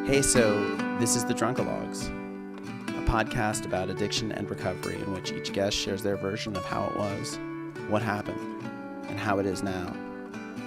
Hey, so this is the Drunkalogs, a podcast about addiction and recovery in which each guest shares their version of how it was, what happened, and how it is now,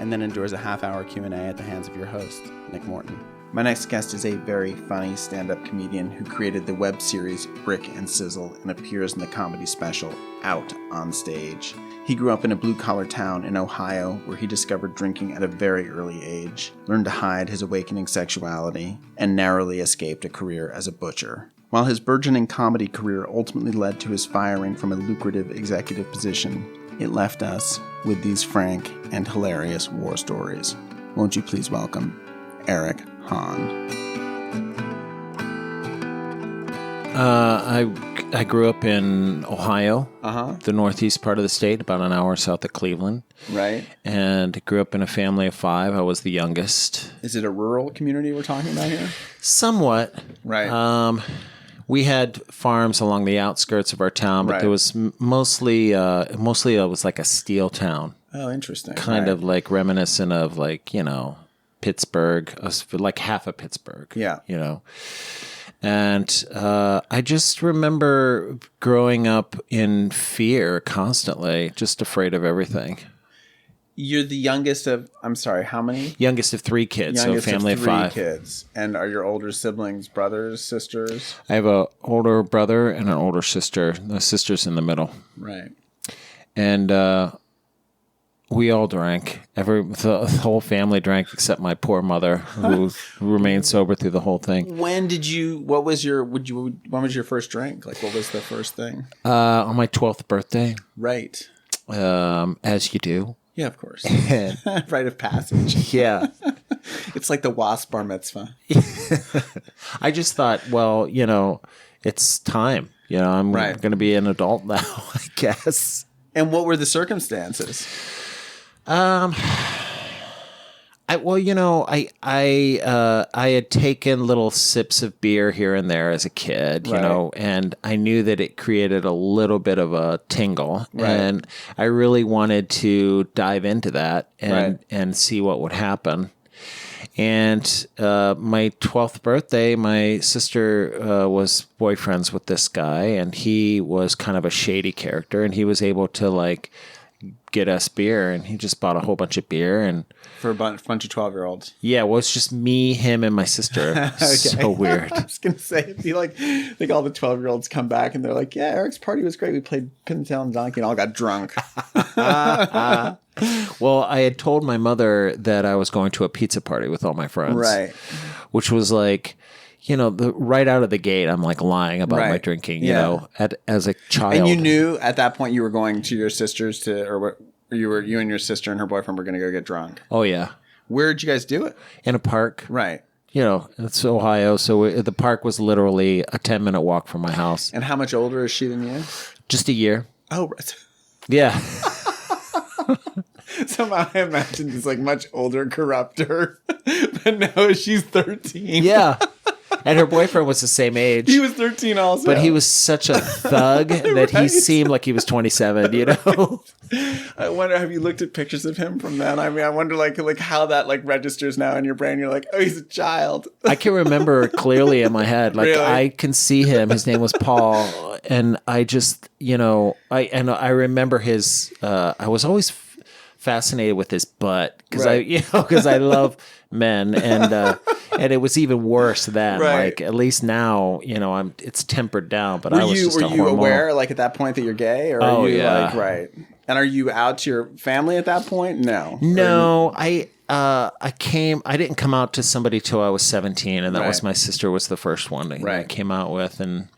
and then endures a half-hour Q&A at the hands of your host, Nick Morton. My next guest is a very funny stand-up comedian who created the web series Brick and Sizzle and appears in the comedy special Out on Stage. He grew up in a blue-collar town in Ohio where he discovered drinking at a very early age, learned to hide his awakening sexuality, and narrowly escaped a career as a butcher. While his burgeoning comedy career ultimately led to his firing from a lucrative executive position, it left us with these frank and hilarious war stories. Won't you please welcome Eric Hahn. I grew up in Ohio, the northeast part of the state, about an hour south of Cleveland. Right. And grew up in a family of 5. I was the youngest. Is it a rural community we're talking about here? Somewhat. Right. We had farms along the outskirts of our town, but there was mostly it was like a steel town. Oh, interesting. Kind of like reminiscent of Pittsburgh, like half of Pittsburgh. Yeah. And I just remember growing up in fear constantly, just afraid of everything. You're the youngest of, I'm sorry, how many? Youngest of 3 kids, so family of 5. Kids. And are your older siblings brothers, sisters? I have an older brother and an older sister. The sister's in the middle. Right. And we all drank. The whole family drank except my poor mother, who remained sober through the whole thing. When was your first drink? Like, what was the first thing? On my 12th birthday. Right. As you do. Yeah, of course. Rite of passage. Yeah. It's like the WASP bar mitzvah. I just thought, it's time. I'm going to be an adult now, I guess. And what were the circumstances? I had taken little sips of beer here and there as a kid, and I knew that it created a little bit of a tingle, and I really wanted to dive into that and see what would happen. And my 12th birthday, my sister was boyfriends with this guy, and he was kind of a shady character, and he was able to get us beer, and he just bought a whole bunch of beer and for a bunch of 12-year-olds. Yeah, well, it's just me, him, and my sister. Okay. So weird. I was gonna say, it'd be like all the 12-year-olds come back and they're like, "Yeah, Eric's party was great. We played pin tail and donkey and all got drunk." Well, I had told my mother that I was going to a pizza party with all my friends, right? Which was right out of the gate, I'm lying about my drinking, as a child. And you knew at that point you were going to your sister's you and your sister and her boyfriend were going to go get drunk. Oh, yeah. Where'd you guys do it? In a park. Right. It's Ohio, so the park was literally a 10-minute walk from my house. And how much older is she than you? Just a year. Oh, yeah. Somehow I imagined this much older corrupter, but no, she's 13. Yeah. And her boyfriend was the same age. He was 13 also. But he was such a thug that he seemed like he was 27, I wonder, have you looked at pictures of him from then? I mean, I wonder how that registers now in your brain. You're like, oh, he's a child. I can remember clearly in my head. Really? I can see him. His name was Paul. And I just, I remember his, I was always fascinated with his butt because I love men, and it was even worse then. At least now, it's tempered down. But were you aware at that point that you're gay, or are you right? And are you out to your family at that point? No. I didn't come out to somebody till I was 17, and that was my sister was the first one that I came out with, and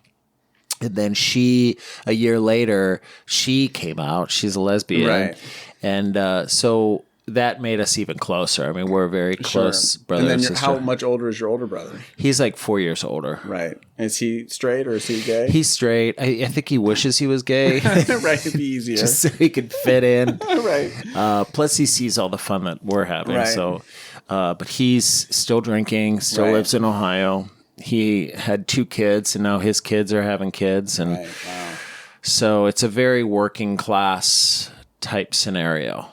then a year later, she came out. She's a lesbian. Right. And so that made us even closer. I mean, we're very close brother and sister. How much older is your older brother? He's 4 years older. Right. Is he straight or is he gay? He's straight. I think he wishes he was gay. Right, it'd be easier. Just so he could fit in. Right. Plus, he sees all the fun that we're having. Right. So, but he's still drinking, still lives in Ohio. He had 2 kids, and now his kids are having kids. And wow. So it's a very working class type scenario.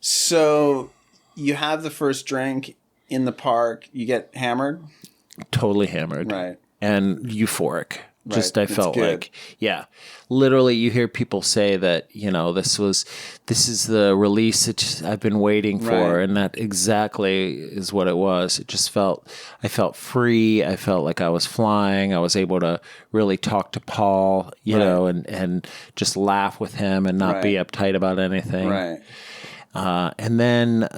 So you have the first drink in the park. You get hammered? totally hammered. Right. And euphoric. Just Right. I It's felt good. like, yeah, literally you hear people say that, this is the release that I've been waiting for. Right. And that exactly is what it was. It just I felt free. I felt like I was flying. I was able to really talk to Paul, and just laugh with him and not be uptight about anything. Right. And then,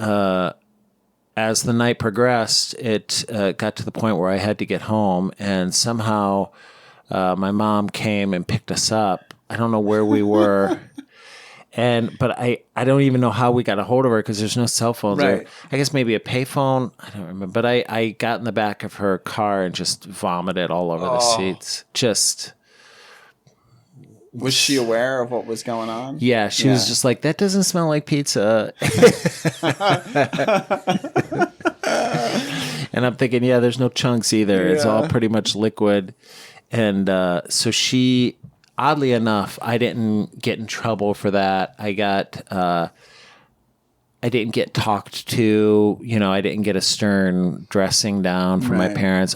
as the night progressed, it got to the point where I had to get home, and somehow my mom came and picked us up. I don't know where we were, but I don't even know how we got a hold of her because there's no cell phones. Right. I guess maybe a payphone. I don't remember. But I got in the back of her car and just vomited all over the seats. Just. Was she aware of what was going on? Yeah, she was just like, that doesn't smell like pizza. And I'm thinking, yeah, there's no chunks either. It's all pretty much liquid. And so she, oddly enough, I didn't get in trouble for that. I didn't get talked to, I didn't get a stern dressing down from my parents.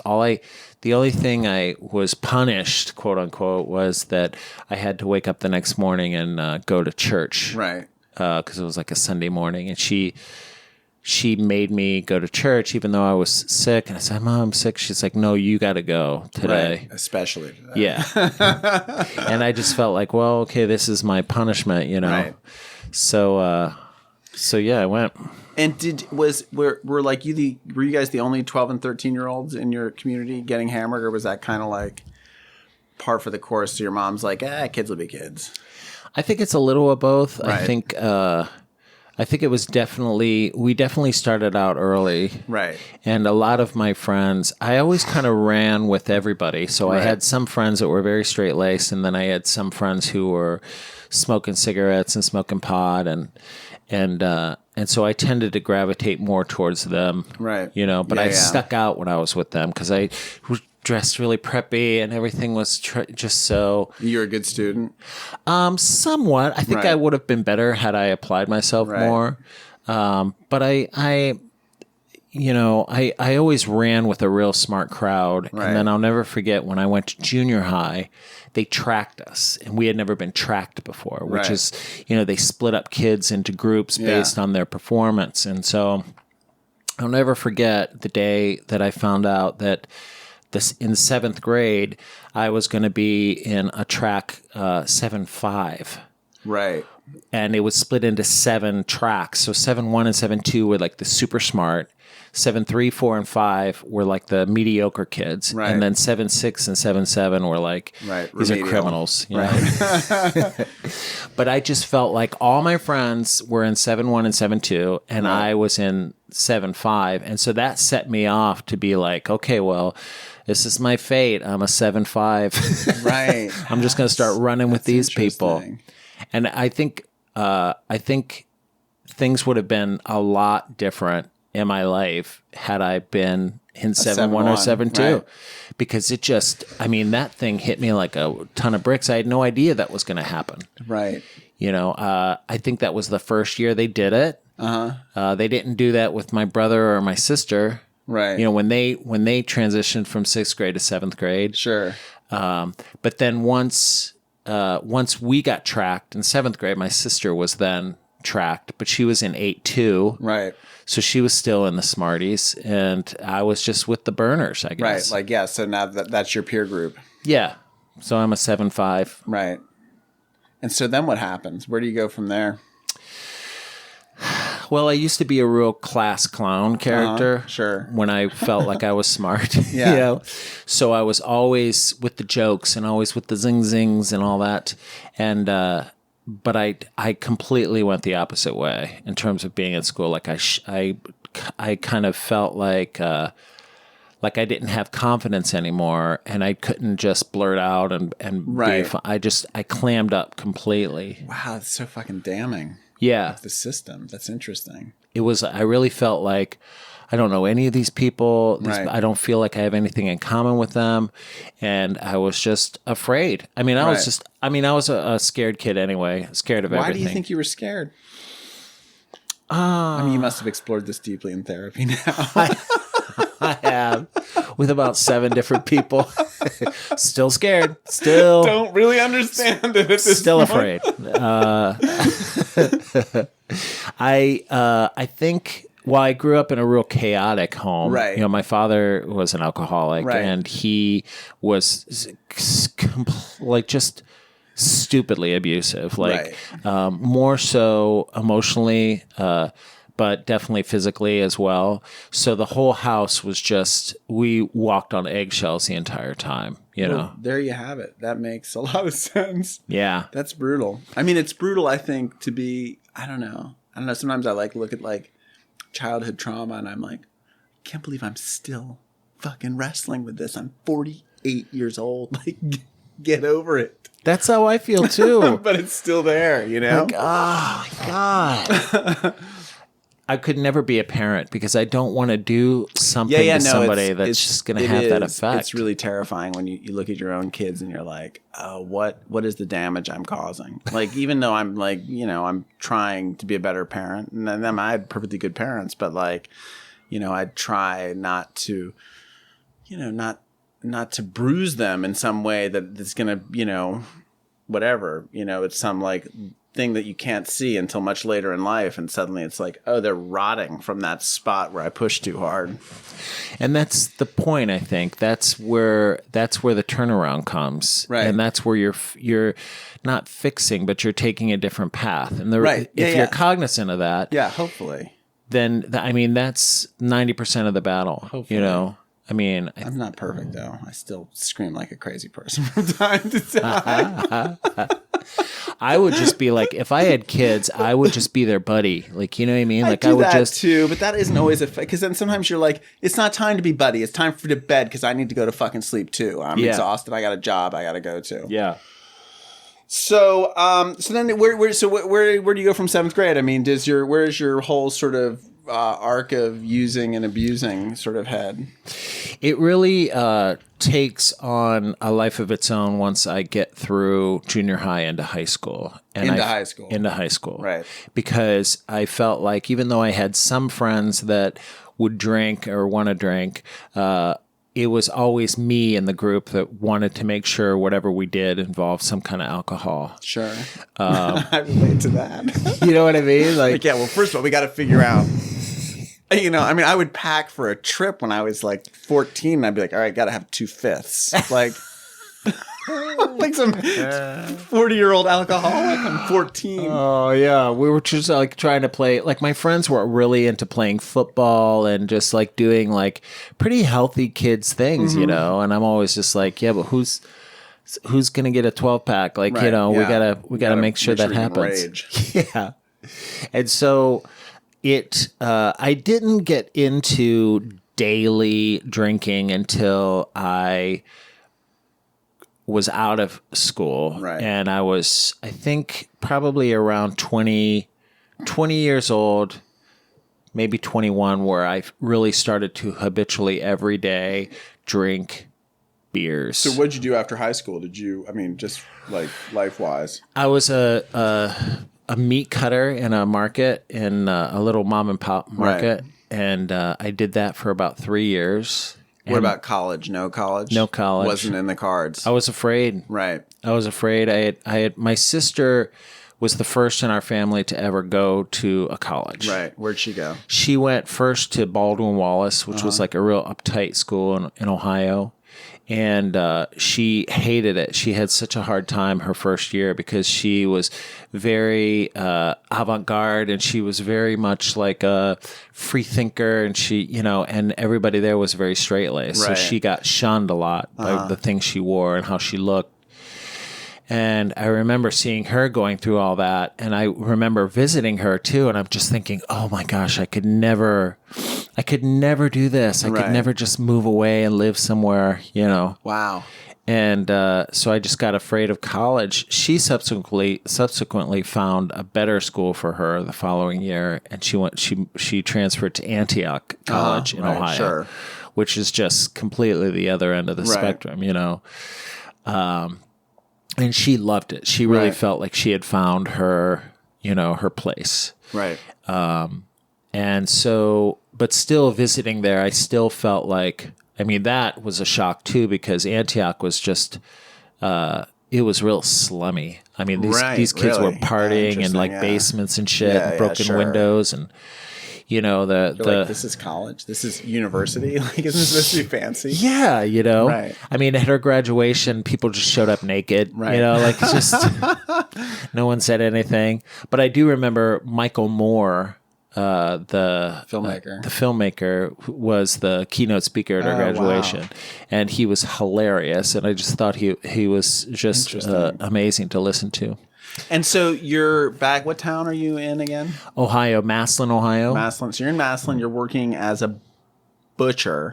The only thing I was punished, quote unquote, was that I had to wake up the next morning and go to church. Right. Because it was like a Sunday morning. And she made me go to church even though I was sick. And I said, Mom, I'm sick. She's like, no, you got to go today. Right. Especially today. Yeah. And I just felt like, well, okay, this is my punishment, Right. So yeah, I went. And were you guys the only 12 and 13-year-olds in your community getting hammered, or was that kind of like par for the course? So your mom's like, kids will be kids. I think it's a little of both. Right. I think it was we definitely started out early. Right. And a lot of my friends, I always kind of ran with everybody. So I had some friends that were very straight-laced, and then I had some friends who were smoking cigarettes and smoking pot, and so I tended to gravitate more towards them. Right. But I stuck out when I was with them because I was dressed really preppy and everything was just so. You're a good student? Somewhat. I think I would have been better had I applied myself more. But I always ran with a real smart crowd. Right. And then I'll never forget when I went to junior high, they tracked us, and we had never been tracked before, which is, they split up kids into groups based on their performance. And so I'll never forget the day that I found out that in 7th grade, I was going to be in a track 7-5. Right. And it was split into 7 tracks. So 7-1 and 7-2 were like the super smart. 7-3, 4, and 5 were like the mediocre kids. Right. And then 7-6 and 7-7 were like, these are criminals. But I just felt like all my friends were in 7-1 and 7-2, and I was in 7-5. And so that set me off to be like, okay, well, this is my fate. I'm a 7-5. Right. I'm just going to start running with these people. And I think things would have been a lot different in my life had I been in 7-1 or 7-2, because it just, that thing hit me like a ton of bricks. I had no idea that was going to happen. Right. I think that was the first year they did it. They didn't do that with my brother or my sister. Right. When they transitioned from 6th grade to 7th grade. Sure. But then once we got tracked in 7th grade, my sister was then tracked, but she was in 8-2. Right. So she was still in the Smarties, and I was just with the burners, I guess. Right. So now that's your peer group. Yeah. So I'm a 7-5. Right. And so then what happens? Where do you go from there? Well, I used to be a real class clown character. Sure. When I felt like I was smart. Yeah. So I was always with the jokes and always with the zing-zings and all that. And, but I completely went the opposite way in terms of being at school. Like I kind of felt like I didn't have confidence anymore, and I couldn't just blurt out and be fun. I clammed up completely. Wow, that's so fucking damning. Yeah. Of the system. That's interesting. It was, I really felt like I don't know any of these people. I don't feel like I have anything in common with them. And I was just afraid. I was a scared kid anyway, scared of everything. Why do you think you were scared? You must have explored this deeply in therapy now. I have. with about 7 different people. Still scared. Still don't really understand it at this still point. afraid. I think. Well, I grew up in a real chaotic home. Right. My father was an alcoholic, right. and he was just stupidly abusive. Right. More so emotionally, but definitely physically as well. So the whole house was just, we walked on eggshells the entire time. Well, there you have it. That makes a lot of sense. Yeah. That's brutal. I mean, it's brutal, I think, to be, I don't know. Sometimes I look at childhood trauma and I'm like, I can't believe I'm still fucking wrestling with this. I'm 48 years old. Get over it. That's how I feel too. But it's still there, oh my God. I could never be a parent because I don't want to do something to somebody that's just going to have that effect. It's really terrifying when you look at your own kids and you're like, oh, what is the damage I'm causing? Even though I'm I'm trying to be a better parent, and then I had perfectly good parents, but I try not to, not to bruise them in some way that's going to, whatever, it's some thing that you can't see until much later in life, and suddenly it's like, oh, they're rotting from that spot where I pushed too hard. And that's the point. I think that's where the turnaround comes, right? And that's where you're not fixing, but you're taking a different path. And if you're cognizant of that, hopefully, then that's 90% of the battle. Hopefully. I'm not perfect though. I still scream like a crazy person from time to time. I would just be if I had kids, I would just be their buddy. You know what I mean? I do that too, but that isn't always because then sometimes you're it's not time to be buddy. It's time for to bed because I need to go to fucking sleep too. I'm exhausted. I got a job I got to go to. Yeah. So, then where do you go from 7th grade? I mean, where's your whole sort of arc of using and abusing sort of head? It really takes on a life of its own once I get through junior high into high school. Into high school. Right. Because I felt like even though I had some friends that would drink or want to drink, it was always me in the group that wanted to make sure whatever we did involved some kind of alcohol. Sure. I relate to that. You know what I mean? Well, first of all, we got to figure out, I would pack for a trip when I was 14 and I'd be all right, got to have 2/5. Like some 40-year-old alcoholic. I'm 14. Oh yeah, we were just trying to play. My friends were really into playing football and just doing pretty healthy kids things, And I'm always just yeah, but who's gonna get a 12-pack? We gotta make sure that happens. Yeah, and so I didn't get into daily drinking until I was out of school. Right. And I was, I think, probably around 20 years old, maybe 21, where I really started to habitually every day drink beers. So what'd you do after high school? Did you, just life-wise? I was a meat cutter in a market, in a little mom and pop market. Right. And I did that for about 3 years. What about college? No college? No college. Wasn't in the cards. I was afraid. Right. I was afraid. I had my sister was the first in our family to ever go to a college. Right. Where'd she go? She went first to Baldwin Wallace, which was a real uptight school in Ohio. And she hated it. She had such a hard time her first year because she was very avant-garde, and she was very much like a free thinker, and she, and everybody there was very straight-laced. Right. So she got shunned a lot by the things she wore and how she looked. And I remember seeing her going through all that, and I remember visiting her too, and I'm just thinking, oh my gosh, I could never do this. I could never just move away and live somewhere, Wow. And so I just got afraid of college. She subsequently found a better school for her the following year, and she transferred to Antioch College in Ohio, which is just completely the other end of the spectrum, and she loved it. She really felt like she had found her, her place. Right. And so, but still visiting there, I still felt like I mean, that was a shock too, because Antioch was just, it was real slummy. I mean, these kids were partying in like basements and shit, and broken windows, and like, this is college, this is university. Like, isn't this supposed to be fancy? Yeah, right. I mean, at her graduation, people just showed up naked. Right. Like just no one said anything. But I do remember Michael Moore, the filmmaker, who was the keynote speaker at our graduation. Wow. And he was hilarious. And I just thought he was just amazing to listen to. And so you're back. What town are you in again? Ohio, Massillon, Ohio. Massillon. So you're in Massillon. You're working as a butcher.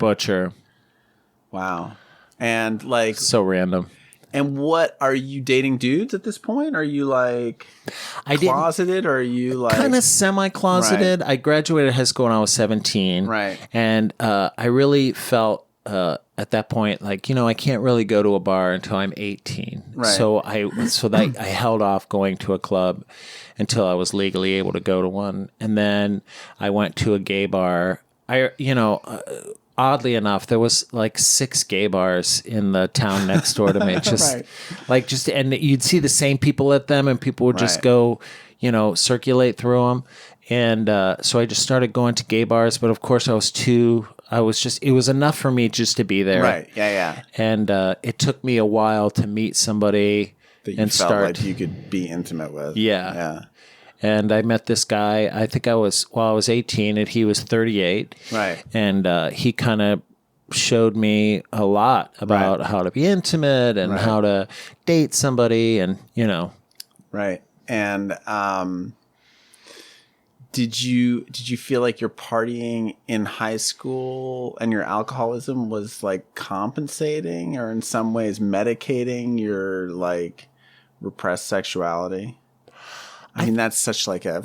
Wow. And like, so random. And what, are you dating dudes at this point? Are you like closeted? Or are you like kind of semi-closeted? Right. I graduated high school when I was 17. Right. And I really felt at that point, like, I can't really go to a bar until I'm 18. Right. So I held off going to a club until I was legally able to go to one. And then I went to a gay bar. Oddly enough, there was like 6 gay bars in the town next door to me. Just right. And you'd see the same people at them, and people would just go, circulate through them. And so I just started going to gay bars, but of course it was enough for me just to be there. Right. Yeah. And it took me a while to meet somebody that you felt like you could be intimate with. Yeah. And I met this guy, I think I was 18 and he was 38. Right. And he kind of showed me a lot about how to be intimate and how to date somebody and, Right. And did you feel like your partying in high school and your alcoholism was like compensating or in some ways medicating your like repressed sexuality? I mean, that's such like a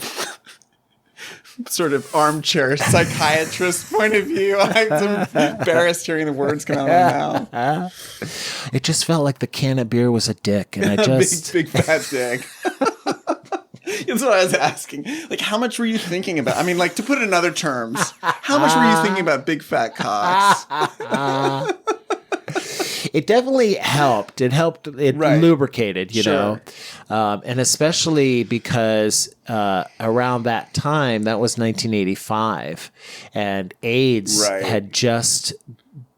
sort of armchair psychiatrist point of view. I'm embarrassed hearing the words come out of my mouth. It just felt like the can of beer was a dick, and I just big fat dick. That's what I was asking. Like, how much were you thinking about? I mean, like, to put it in other terms, how much were you thinking about big fat cocks? It definitely helped. It helped. It lubricated, you know, and especially because around that time, that was 1985, and AIDS had just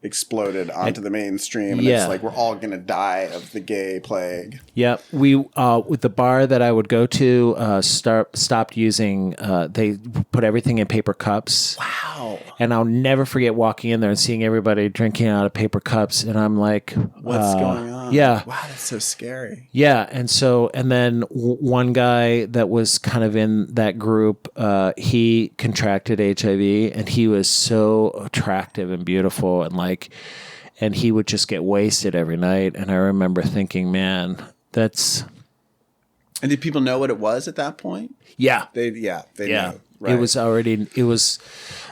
exploded onto the mainstream, and it's like we're all gonna die of the gay plague. Yep. We with the bar that I would go to stopped using. They put everything in paper cups. Wow. And I'll never forget walking in there and seeing everybody drinking out of paper cups, and I'm like, "What's going on?" Yeah. Wow, that's so scary. Yeah, and then one guy that was kind of in that group, he contracted HIV, and he was so attractive and beautiful, and he would just get wasted every night. And I remember thinking, man, that's. And did people know what it was at that point? Yeah, they knew. Right. It was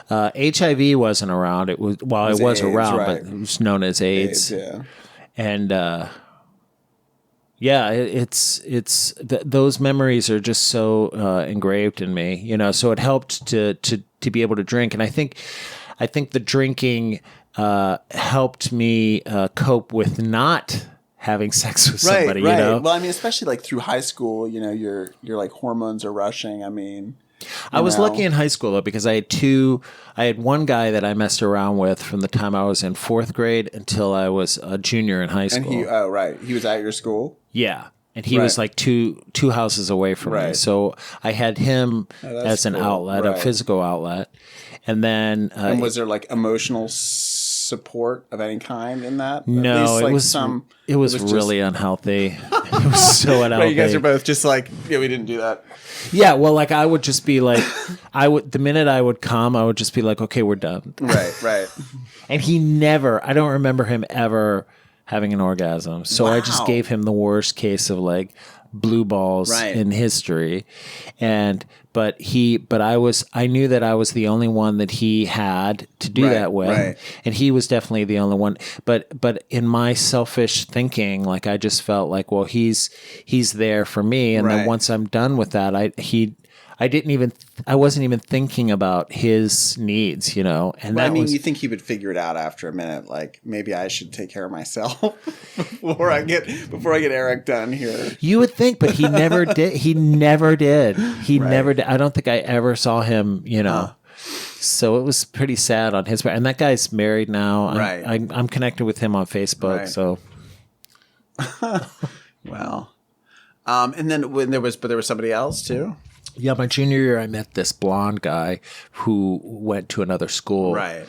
HIV wasn't around. It was it was AIDS, around, but it was known as AIDS. And it's those memories are just so engraved in me, you know. So it helped to be able to drink, and I think the drinking helped me cope with not having sex with somebody. You know, well, I mean, especially like through high school, you know, your like hormones are rushing. I mean. I was lucky in high school though, because I had one guy that I messed around with from the time I was in 4th grade until I was a junior in high school. And he was at your school? Yeah. And he was like two houses away from me. So I had him as an outlet, a physical outlet. And then and was there like emotional support of any kind in that? No, it was really unhealthy. It was so unhealthy. You guys are both just like, yeah, we didn't do that. Yeah, well, like I would just be like, the minute I would come, I would just be like, okay, we're done. Right. And I don't remember him ever having an orgasm. So I just gave him the worst case of like blue balls in history. But I knew that I was the only one that he had to do that with. And he was definitely the only one. But in my selfish thinking, like I just felt like, well, he's there for me. And then once I'm done with that, I I wasn't even thinking about his needs, you know. And I mean, you think he would figure it out after a minute, like maybe I should take care of myself before I get Eric done here. You would think, but he never did. He never did. Never did. I don't think I ever saw him, you know. So it was pretty sad on his part. And that guy's married now. I'm connected with him on Facebook. Right. So, well, and then when there was somebody else too. Yeah, my junior year, I met this blonde guy who went to another school. Right.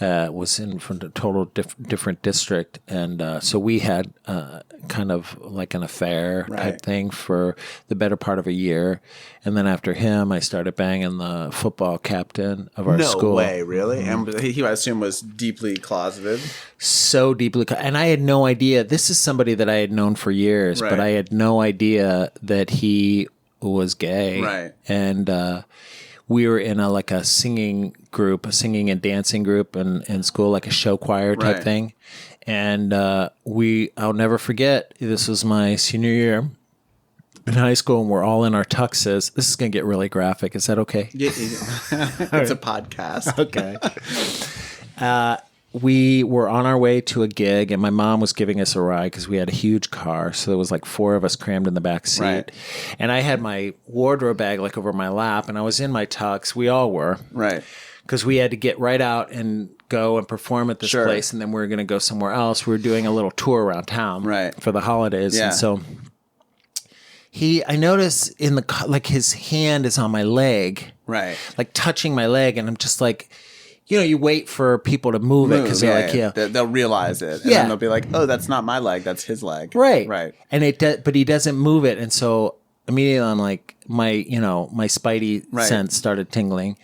Was from a total different district. And so we had kind of like an affair type thing for the better part of a year. And then after him, I started banging the football captain of our school. No way, really? Mm-hmm. And he, I assume, was deeply closeted? So deeply. And I had no idea. This is somebody that I had known for years, but I had no idea that he was gay. Right. And we were in a singing group, a singing and dancing group in school, like a show choir type thing. And I'll never forget, this was my senior year in high school, and we're all in our tuxes. This is going to get really graphic. Is that okay? Yeah. It's a podcast. Okay. We were on our way to a gig, and my mom was giving us a ride because we had a huge car. So there was like 4 of us crammed in the back seat. Right. And I had my wardrobe bag like over my lap, and I was in my tux. We all were. Right. Because we had to get right out and go and perform at this place, and then we were going to go somewhere else. We were doing a little tour around town for the holidays. Yeah. And so I noticed his hand is on my leg. Right. Like touching my leg, and I'm just like, you know, you wait for people to move it because they're like, they'll realize it, and then they'll be like, "Oh, that's not my leg; that's his leg." Right, right. And but he doesn't move it, and so immediately I'm like, my spidey sense started tingling,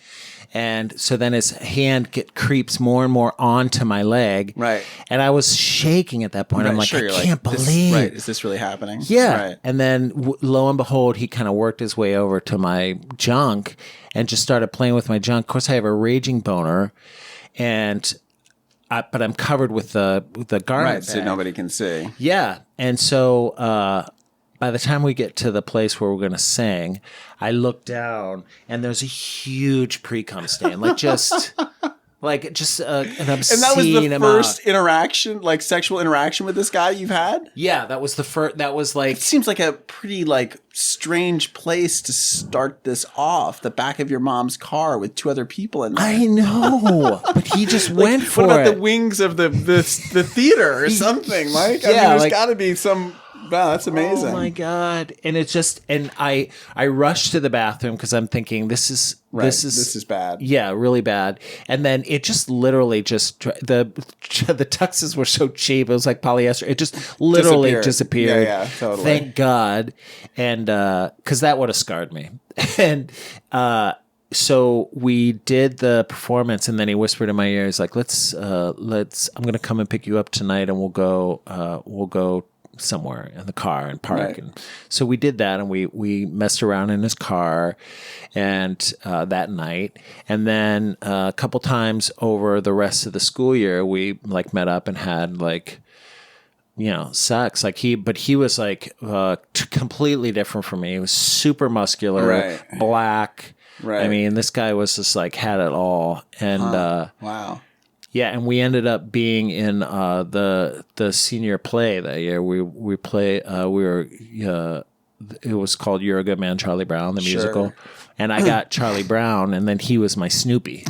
and so then his hand creeps more and more onto my leg, right. And I was shaking at that point. Right, I'm like, I can't believe, is this really happening? Yeah, right. And then lo and behold, he kind of worked his way over to my junk and just started playing with my junk. Of course, I have a raging boner, but I'm covered with the garment, so nobody can see. Yeah, and so by the time we get to the place where we're going to sing, I look down and there's a huge pre-cum stain, like just. Like just an obscene amount. And that was the first interaction, like sexual interaction with this guy you've had? Yeah, that was the first. That was like. It seems like a pretty strange place to start this off. The back of your mom's car with 2 other people in there. I know, but he just went for it. What about the wings of the theater or something, Mike? I mean, there's got to be some. Wow, that's amazing. Oh my God. And it's just, and I rushed to the bathroom because I'm thinking this is bad. Yeah, really bad. And then it just literally the tuxes were so cheap. It was like polyester. It just literally disappeared. Yeah, totally. Thank God. And, cause that would have scarred me. And, so we did the performance, and then he whispered in my ear, he's like, let's, I'm going to come and pick you up tonight, and we'll go somewhere in the car and park. Right. And so we did that, and we messed around in his car and that night. And then a couple times over the rest of the school year, we met up and had sex. But he was completely different from me. He was super muscular, black. Right. I mean, this guy was just had it all. And wow. Yeah, and we ended up being in the senior play that year. It was called You're a Good Man, Charlie Brown, the musical. And I got Charlie Brown, and then he was my Snoopy.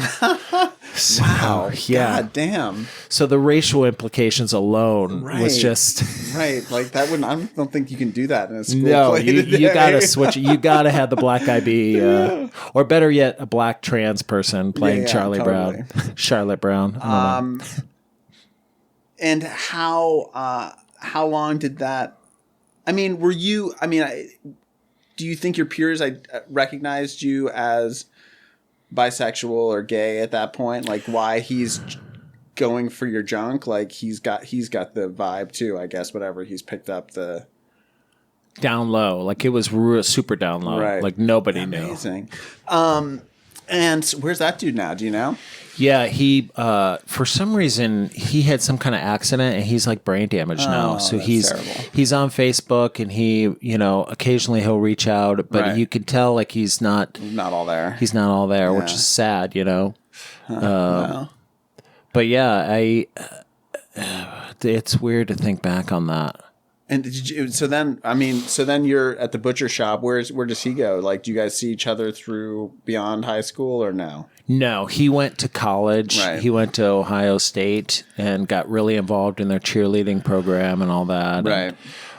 So, wow. Yeah. God damn. So the racial implications alone was just right. Like that wouldn't. I don't think you can do that in a school play today. You got to switch it. You got to have the black guy be, or better yet, a black trans person playing Charlie Brown, Charlotte Brown. And how long did that? I mean, were you? I mean, do you think your peers recognized you as bisexual or gay at that point? Like why he's going for your junk? Like he's got the vibe too, I guess, whatever. He's picked up the down low. Like it was super down low. Right. Like nobody knew. Amazing. And where's that dude now? Do you know? Yeah, he for some reason he had some kind of accident and he's like brain damaged now. So he's on Facebook and he, occasionally he'll reach out, but you can tell like he's not all there. He's not all there, which is sad, No. But yeah, it's weird to think back on that. And so then you're at the butcher shop. Where does he go? Like, do you guys see each other through beyond high school or no? No, he went to college. Right. He went to Ohio State and got really involved in their cheerleading program and all that. Right.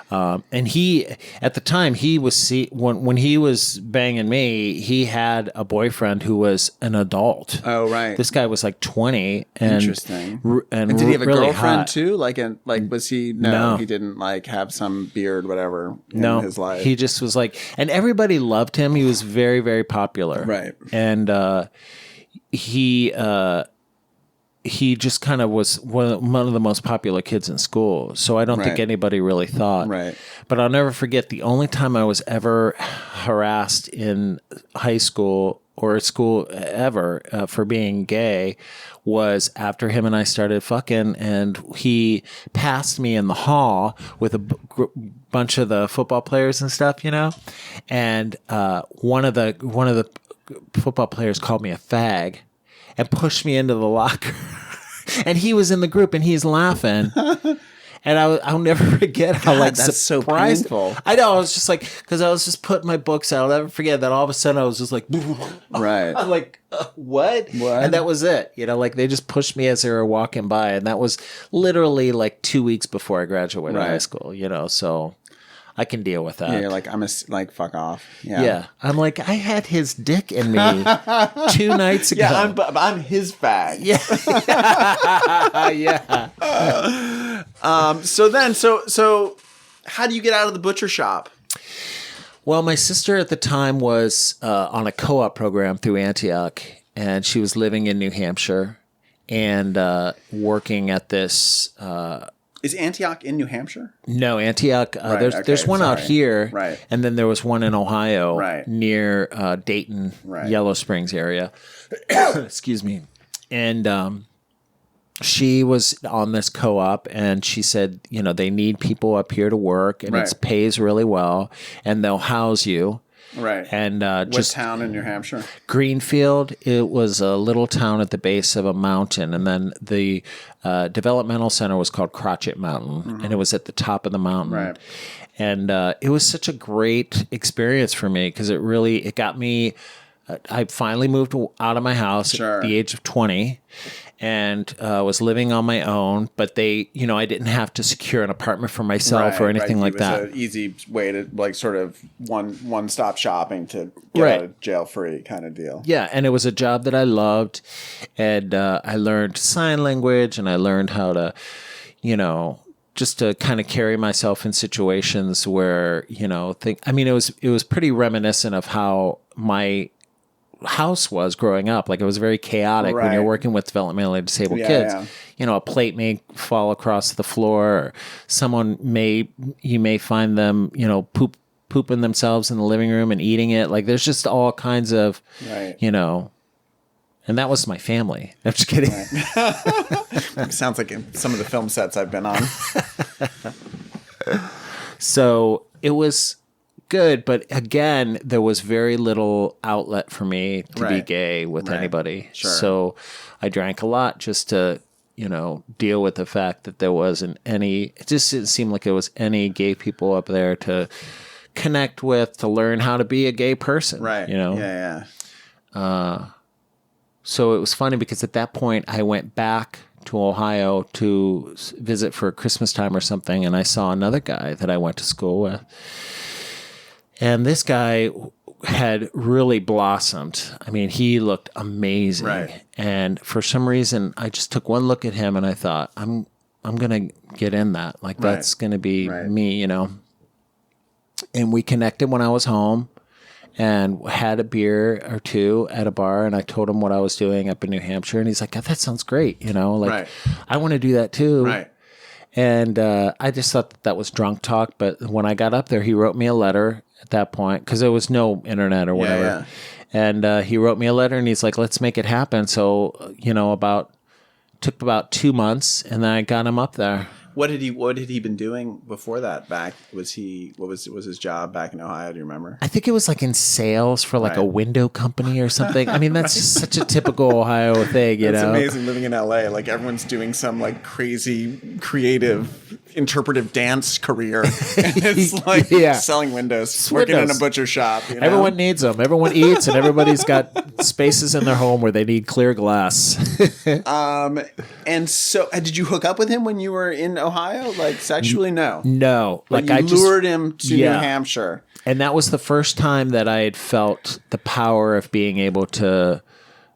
And he, at the time, when he was banging me, he had a boyfriend who was an adult. Oh, right. This guy was like 20. And, interesting. And did he have a really girlfriend hot. too? Was he? No, he didn't have some beard, whatever, in his life. He just was like, and everybody loved him. He was very, very popular. Right. And he just kind of was one of the most popular kids in school. So I don't think anybody really thought. Right. But I'll never forget the only time I was ever harassed in high school or school ever for being gay was after him and I started fucking, and he passed me in the hall with a bunch of the football players and stuff, and one of the football players called me a fag and pushed me into the locker. And he was in the group and he's laughing. And I'll never forget how that's surprised. So painful. I know. I was just like, because I was just putting my books out. I'll never forget that all of a sudden I was just like, right. I'm like, what? And that was it. They just pushed me as they were walking by. And that was literally like 2 weeks before I graduated high school, so I can deal with that. Yeah, you're like, fuck off. Yeah. Yeah. I'm like, I had his dick in me 2 nights ago. Yeah, I'm his fag. Yeah. Yeah. So how do you get out of the butcher shop? Well, my sister at the time was on a co-op program through Antioch, and she was living in New Hampshire and working at this. Is Antioch in New Hampshire? No, Antioch. There's one out here, right? And then there was one in Ohio, right, near Dayton, Yellow Springs area. Excuse me. And she was on this co-op, and she said, they need people up here to work, and it pays really well, and they'll house you. Right. And what town in New Hampshire? Greenfield. It was a little town at the base of a mountain, and then the developmental center was called Crotchet Mountain, and it was at the top of the mountain. Right. And it was such a great experience for me because it got me. I finally moved out of my house at the age of 20. And was living on my own, but I didn't have to secure an apartment for myself or anything like that. It was an easy way to sort of one-stop shopping to get out of jail free kind of deal. Yeah, and it was a job that I loved, and I learned sign language, and I learned how to, just to kind of carry myself in situations where it was pretty reminiscent of how my house was growing up. Like, it was very chaotic when you're working with developmentally disabled kids. Yeah. A plate may fall across the floor, or you may find them, pooping themselves in the living room and eating it. Like, there's just all kinds of, and that was my family. I'm just kidding. Right. Sounds like some of the film sets I've been on. So it was good, but again, there was very little outlet for me to be gay with anybody. Sure. So I drank a lot just to, deal with the fact that there wasn't any, it just didn't seem like there was any gay people up there to connect with, to learn how to be a gay person. Right. Yeah. So it was funny because at that point I went back to Ohio to visit for Christmas time or something, and I saw another guy that I went to school with. And this guy had really blossomed. I mean, he looked amazing. Right. And for some reason, I just took one look at him and I thought, I'm going to get in that. Like, that's going to be me, And we connected when I was home and had a beer or two at a bar. And I told him what I was doing up in New Hampshire. And he's like, that sounds great. I want to do that too. Right. And I just thought that was drunk talk. But when I got up there, he wrote me a letter at that point because there was no internet or whatever. Yeah. And he wrote me a letter and he's like, let's make it happen. So, took about 2 months and then I got him up there. What had he been doing before that? Was his job back in Ohio? Do you remember? I think it was like in sales for like a window company or something. I mean, that's just such a typical Ohio thing, you know? It's amazing living in LA. Like everyone's doing some like crazy creative interpretive dance career. And it's like selling windows, working in a butcher shop. You know? Everyone needs them. Everyone eats and everybody's got spaces in their home where they need clear glass. And so did you hook up with him when you were in Ohio? Like sexually? No. No. Like I lured him to New Hampshire. And that was the first time that I had felt the power of being able to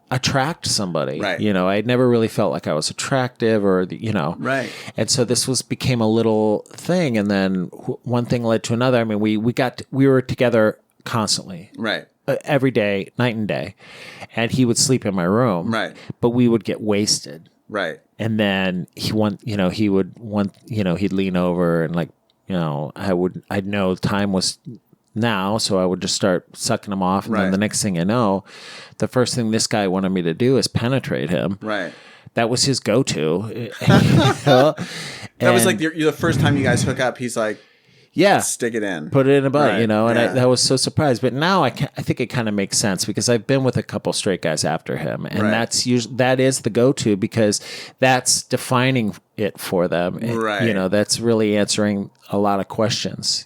attract somebody. Right. I had never really felt like I was attractive or, Right. And so this became a little thing. And then one thing led to another. I mean, we were together constantly. Right. Every day, night and day. And he would sleep in my room. Right. But we would get wasted. Right. And then he'd lean over and I'd know time was now, so I would just start sucking him off. And then the next thing I know, the first thing this guy wanted me to do is penetrate him. Right. That was his go-to. That was like the first time you guys hook up. He's like, stick it in. Put it in a butt, right. And I was so surprised. But now I think it kind of makes sense because I've been with a couple straight guys after him. And that is the go-to because that's defining it for them. Right. That's really answering a lot of questions,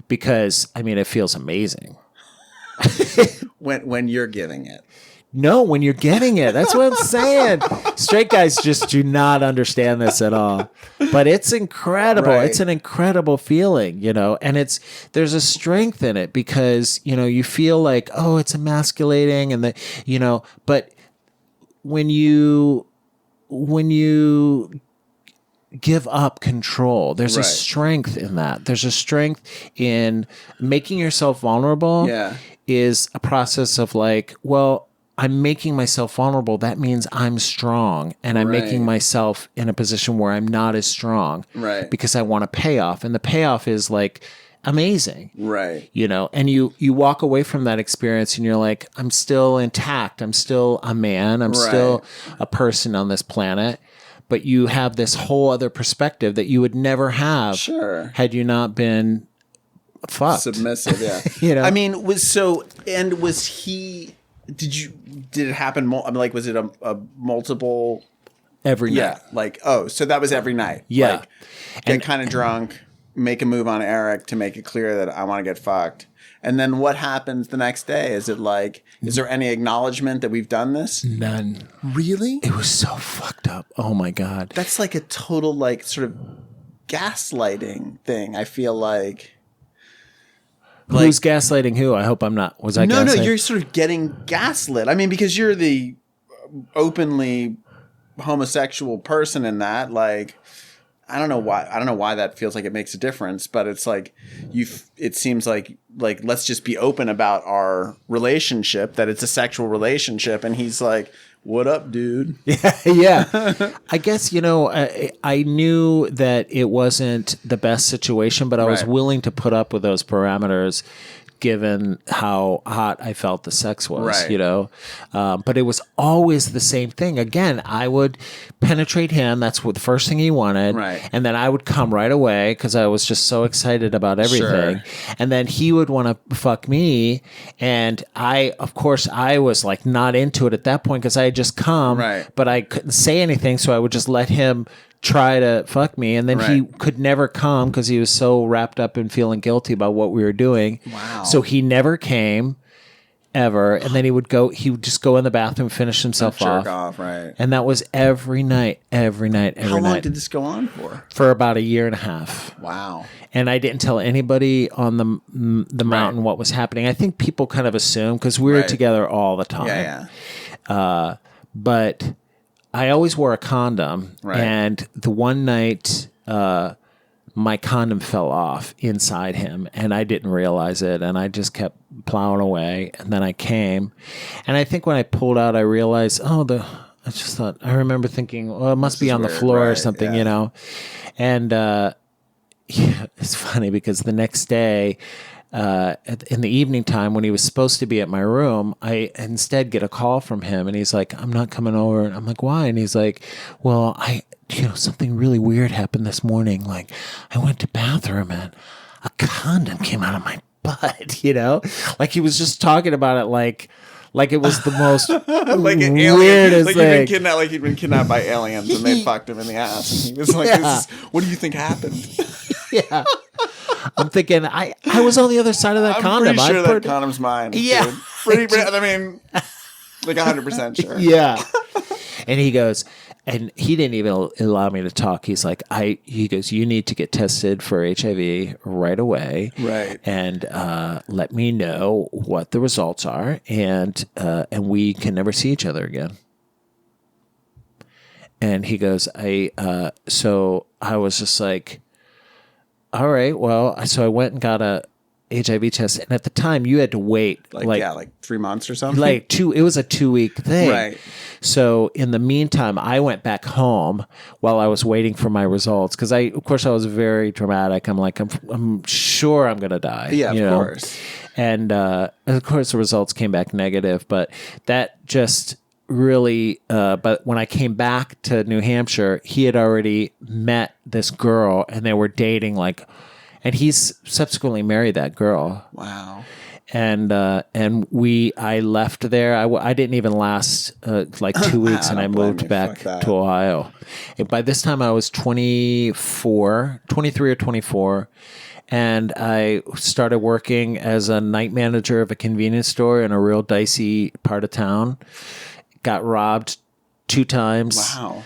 because, I mean, it feels amazing. when you're giving it. No, when you're getting it. That's what I'm saying. Straight guys just do not understand this at all. But it's incredible. Right. It's an incredible feeling, and there's a strength in it because, you feel like, oh, it's emasculating and but when you give up control, there's a strength in that. There's a strength in making yourself vulnerable. Yeah. Is a process of like, well, I'm making myself vulnerable. That means I'm strong, and I'm making myself in a position where I'm not as strong, because I want a payoff, and the payoff is like amazing, right? And you walk away from that experience, and you're like, I'm still intact. I'm still a man. I'm still a person on this planet. But you have this whole other perspective that you would never have had you not been fucked. Submissive, yeah. I mean, was he? Did it happen? Was it a multiple? Every night. Yeah. Like, so that was every night. Yeah. Like, get kind of drunk, make a move on Eric to make it clear that I want to get fucked. And then what happens the next day? Is it like, is there any acknowledgement that we've done this? None. Really? It was so fucked up. Oh my God. That's like a total like sort of gaslighting thing. I feel like. Who's gaslighting who? I hope I'm not. Was I gaslighting? No, you're sort of getting gaslit. I mean, because you're the openly homosexual person in that. Like, I don't know why that feels like it makes a difference, but it's like it seems like let's just be open about our relationship, that it's a sexual relationship, and he's like, what up, dude? Yeah. I guess, I knew that it wasn't the best situation, but I was willing to put up with those parameters given how hot I felt the sex was, but it was always the same thing. Again, I would penetrate him. That's what the first thing he wanted. Right. And then I would come right away because I was just so excited about everything. Sure. And then he would want to fuck me. And of course, I was like not into it at that point because I had just come, but I couldn't say anything. So I would just let him try to fuck me, and then he could never come because he was so wrapped up in feeling guilty about what we were doing. Wow. So he never came ever, and then he would just go in the bathroom, finish himself jerk off, right? And that was every night. How long did this go on for? For about 1.5 years. Wow. And I didn't tell anybody on the mountain what was happening. I think people kind of assumed because we were together all the time. Yeah. But I always wore a condom, and the one night my condom fell off inside him, and I didn't realize it, and I just kept plowing away, and then I came, and I think when I pulled out, I realized, I remember thinking, well, it must be on the floor or something, and yeah, it's funny because the next day, in the evening time when he was supposed to be at my room, I instead get a call from him, and he's like, "I'm not coming over." And I'm like, "Why?" And he's like, "Well, something really weird happened this morning. Like, I went to bathroom and a condom came out of my butt." Like he was just talking about it like it was the most like an weirdest alien, thing. like he'd been kidnapped by aliens and they fucked him in the ass. And he was like, "What do you think happened?" Yeah. I'm thinking, I was on the other side of that condom. Pretty sure that condom's mine. Yeah. Dude. I mean, like 100% sure. Yeah. And he goes, and he didn't even allow me to talk. He's like, he goes, "You need to get tested for HIV right away. Right. And let me know what the results are. And we can never see each other again." And he goes, so I was just like, all right, well, so I went and got a HIV test. And at the time you had to wait like 3 months or something. It was a 2-week thing. Right. So in the meantime, I went back home while I was waiting for my results. Cause of course I was very dramatic. I'm like, I'm sure I'm going to die. Yeah, of course. And, of course the results came back negative, but that just really, but when I came back to New Hampshire, he had already met this girl and they were dating and he's subsequently married that girl. Wow. And I left there. I didn't even last 2 weeks, and I moved back to Ohio. And by this time, I was 23 or 24, and I started working as a night manager of a convenience store in a real dicey part of town. Got robbed 2 times. Wow.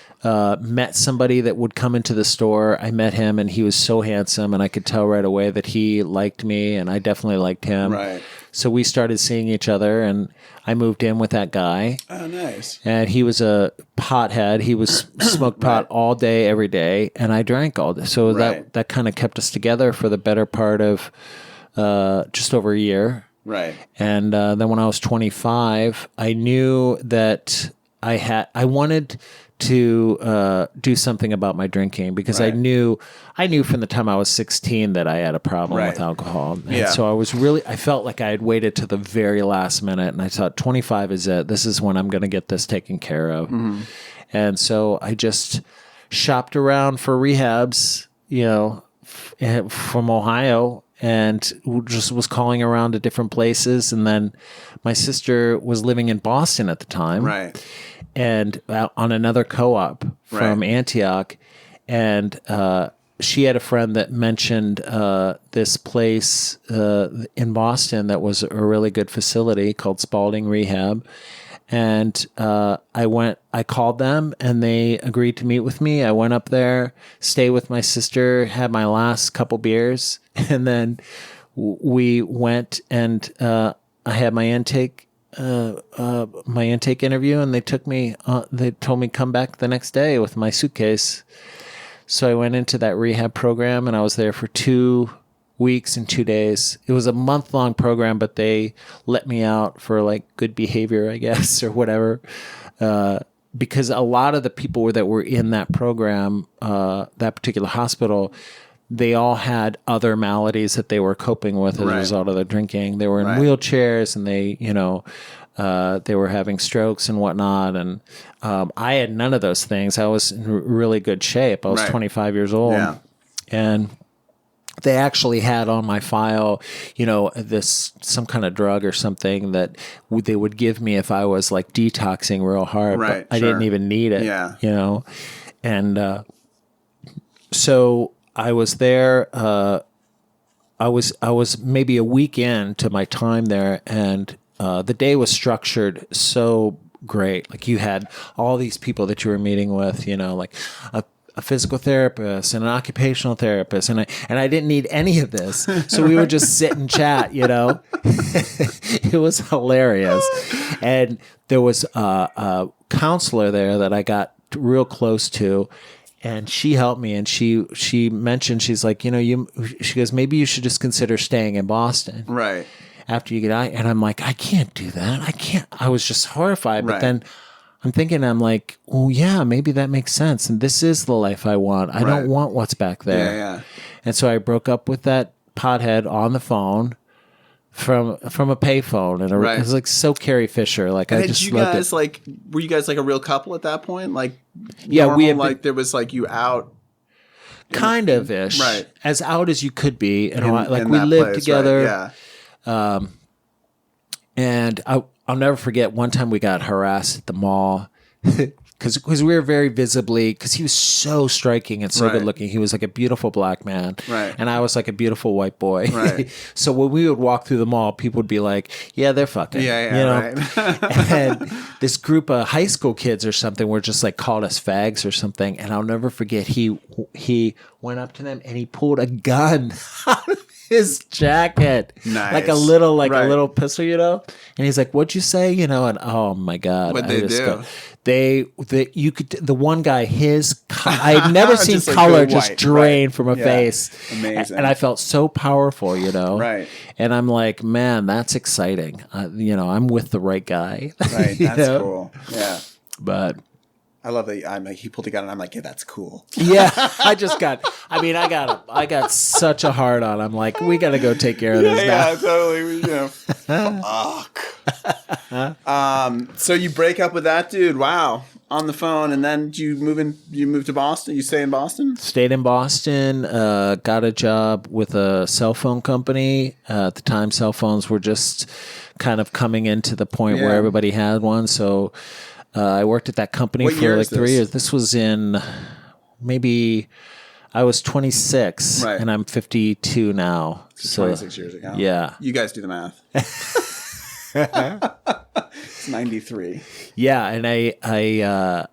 Met somebody that would come into the store. I met him, and he was so handsome, and I could tell right away that he liked me, and I definitely liked him. Right. So we started seeing each other, and I moved in with that guy. Oh, nice. And he was a pothead. He was smoked pot all day, every day, and I drank all day. So that kind of kept us together for the better part of just over a year. Right. And then when I was 25, I knew that I wanted to do something about my drinking because I knew from the time I was 16 that I had a problem with alcohol. And so I felt like I had waited to the very last minute, and I thought 25 is it. This is when I'm going to get this taken care of. Mm-hmm. And so I just shopped around for rehabs, from Ohio, and just was calling around to different places. And then my sister was living in Boston at the time. Right. And on another co-op from Antioch. And she had a friend that mentioned this place in Boston that was a really good facility called Spalding Rehab. And I called them, and they agreed to meet with me. I went up there, stayed with my sister, had my last couple beers, and then we went and I had my intake interview, and they took me. They told me come back the next day with my suitcase. So I went into that rehab program, and I was there for 2 weeks and 2 days. It was a month-long program, but they let me out for good behavior, I guess, or whatever. Because a lot of the people that were in that program, that particular hospital, they all had other maladies that they were coping with as a result of their drinking. They were in wheelchairs, and they were having strokes and whatnot. And I had none of those things. I was in really good shape. I was 25 years old. Yeah. And they actually had on my file, some kind of drug or something that they would give me if I was detoxing real hard. But I didn't even need it. Yeah. And so I was there. I was maybe a week in to my time there, and the day was structured so great. You had all these people that you were meeting with, a physical therapist and an occupational therapist, and I didn't need any of this. So we would just sit and chat, It was hilarious. And there was a counselor there that I got real close to, and she helped me, and she mentioned, she's like, she goes, maybe you should just consider staying in Boston. Right. After you get out. And I'm like, I can't do that. I can't. I was just horrified. But then I'm thinking, I'm like, well, yeah, maybe that makes sense. And this is the life I want. I don't want what's back there. Yeah. And so I broke up with that pothead on the phone from a payphone, and it was like so Carrie Fisher. Like, and I just you loved guys it. like, were you guys like a real couple at that point? Like, Yeah, normal, we had like there was like you out. kind of ish, Right. as out as you could be, and like in we that lived place, together. right? Yeah. And I'll never forget one time we got harassed at the mall because we were very visibly, because he was so striking and so Right. good looking. He was like a beautiful black man. Right. And I was like a beautiful white boy. Right. So when we would walk through the mall, people would be like, yeah, they're fucking. Yeah, you know? right. And this group of high school kids or something were just like called us fags or something. And I'll never forget, he went up to them and he pulled a gun out of his jacket. Nice. Like a little Right. pistol, you know? And he's like, what'd you say? You know, and oh my God. What'd they do? The one guy, I'd never seen Just like color go just white. drain Right. from a Yeah. face. Amazing. And I felt so powerful, you know? Right. And I'm like, man, that's exciting. You know, I'm with the right guy. Right. You That's know? cool. Yeah. But I love that. I'm like, he pulled a gun, and I'm like, yeah, that's cool. yeah, I got such a hard on. I'm like, we got to go take care of this now. Yeah, totally. You know, fuck. So you break up with that dude? Wow, on the phone, and then you move to Boston. You stay in Boston? Stayed in Boston, got a job with a cell phone company. At the time, cell phones were just kind of coming into the point where Yeah. everybody had one. So I worked at that company What for year like is 3 this? years. This was in maybe I was 26, Right. and I'm 52 now. So 26 years ago. yeah. You guys do the math. It's 93. Yeah, and I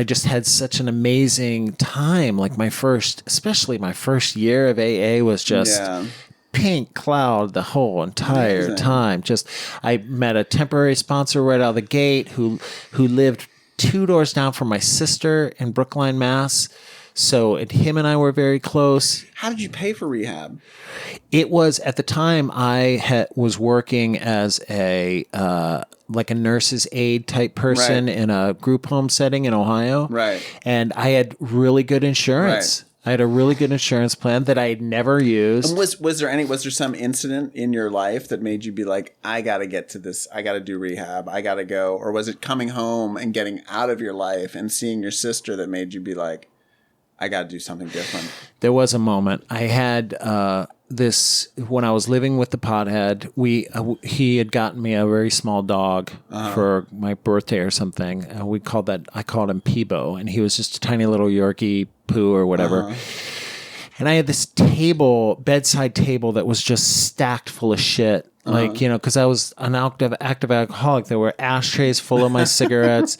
just had such an amazing time. Like especially my first year of AA was just Yeah. pink cloud the whole entire Amazing. time. Just I met a temporary sponsor right out of the gate who lived 2 doors down from my sister in Brookline, Mass. So him and I were very close. How did you pay for rehab? It was at the time I was working as a like a nurse's aide type person Right. in a group home setting in Ohio. Right. And I had really good insurance. Right. I had a really good insurance plan that I had never used. And was there some incident in your life that made you be like, I got to get to this, I got to do rehab, I got to go? Or was it coming home and getting out of your life and seeing your sister that made you be like, I got to do something different? There was a moment. I had this when I was living with the pothead. He had gotten me a very small dog for my birthday or something. I called him Peebo, and he was just a tiny little Yorkie poo or whatever. And I had this bedside table that was just stacked full of shit. Like, you know, because I was an active alcoholic. There were ashtrays full of my cigarettes,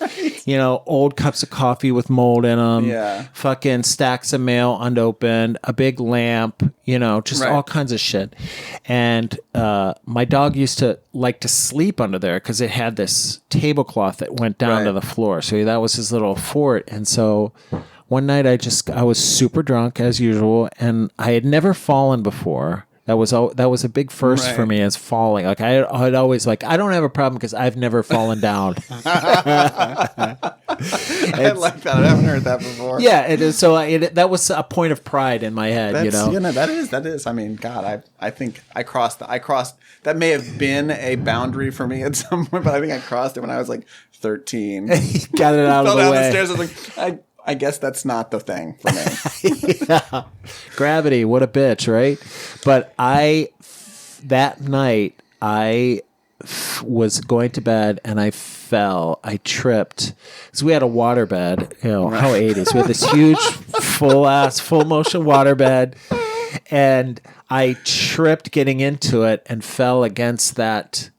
you know, old cups of coffee with mold in them, Yeah. fucking stacks of mail unopened, a big lamp, you know, just Right. all kinds of shit. And my dog used to like to sleep under there because it had this tablecloth that went down to Right. the floor. So that was his little fort. And so one night I was super drunk as usual, and I had never fallen before. That was a big first for Right. me, as falling. Like I'd always like, I don't have a problem because I've never fallen down. I like that. I haven't heard that before. Yeah, it is. So that was a point of pride in my head, you know. That is. I mean, God, I think I crossed. That may have been a boundary for me at some point, but I think I crossed it when I was like 13. Got it out of Fell the down way. the stairs. I was like, I guess that's not the thing for me. Yeah. Gravity, what a bitch, right? But that night, I was going to bed and I fell. I tripped. Because we had a water bed, you know, how 80s. We had this huge, full motion water bed. And I tripped getting into it and fell against that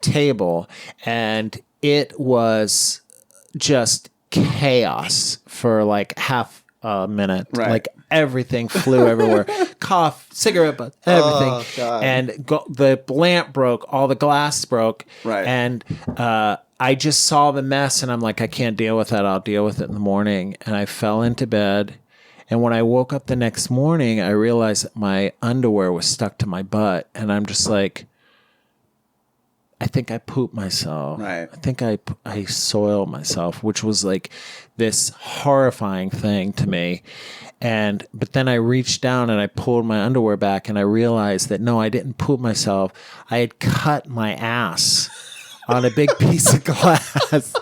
table. And it was just chaos for like half a minute. Right. Like everything flew everywhere. Cough, cigarette butt, everything. Oh, God. And the lamp broke, all the glass broke. Right. And I just saw the mess and I'm like, I can't deal with that. I'll deal with it in the morning. And I fell into bed. And when I woke up the next morning, I realized that my underwear was stuck to my butt. And I'm just like, I think I pooped myself. Right. I think I soiled myself, which was like this horrifying thing to me. But then I reached down and I pulled my underwear back and I realized that no, I didn't poop myself. I had cut my ass on a big piece of glass,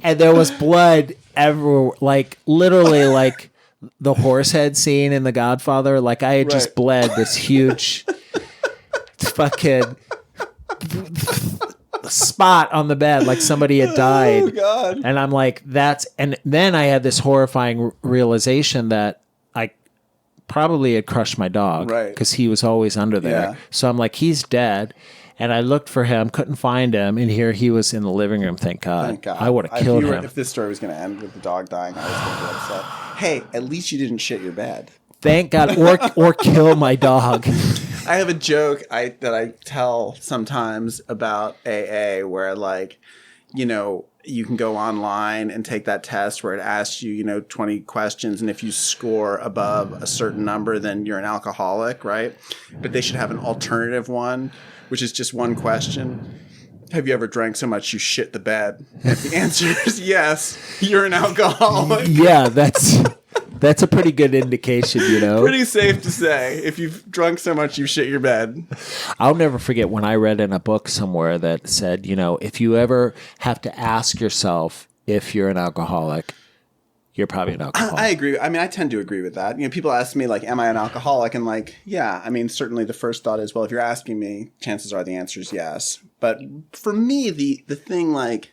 and there was blood everywhere, like literally like the horse head scene in The Godfather. Like I had just bled this huge fucking spot on the bed, like somebody had died. Oh, God. And I'm like, and then I had this horrifying realization that I probably had crushed my dog, right? Because he was always under there. Yeah. So I'm like, he's dead. And I looked for him, couldn't find him, and here he was in the living room. Thank God. Thank God. I would have killed him. If this story was going to end with the dog dying, I was going to be upset. Hey, at least you didn't shit your bed. Thank God, or kill my dog. I have a joke that I tell sometimes about AA where, like, you know, you can go online and take that test where it asks you, 20 questions. And if you score above a certain number, then you're an alcoholic, right? But they should have an alternative one, which is just one question. Have you ever drank so much you shit the bed? If the answer is yes, you're an alcoholic. Yeah, that's a pretty good indication, Pretty safe to say. If you've drunk so much you shit your bed. I'll never forget when I read in a book somewhere that said, if you ever have to ask yourself if you're an alcoholic, you're probably an alcoholic. I agree. I mean, I tend to agree with that. People ask me, like, am I an alcoholic? And, like, yeah. I mean, certainly the first thought is, well, if you're asking me, chances are the answer is yes. But for me, the thing, like,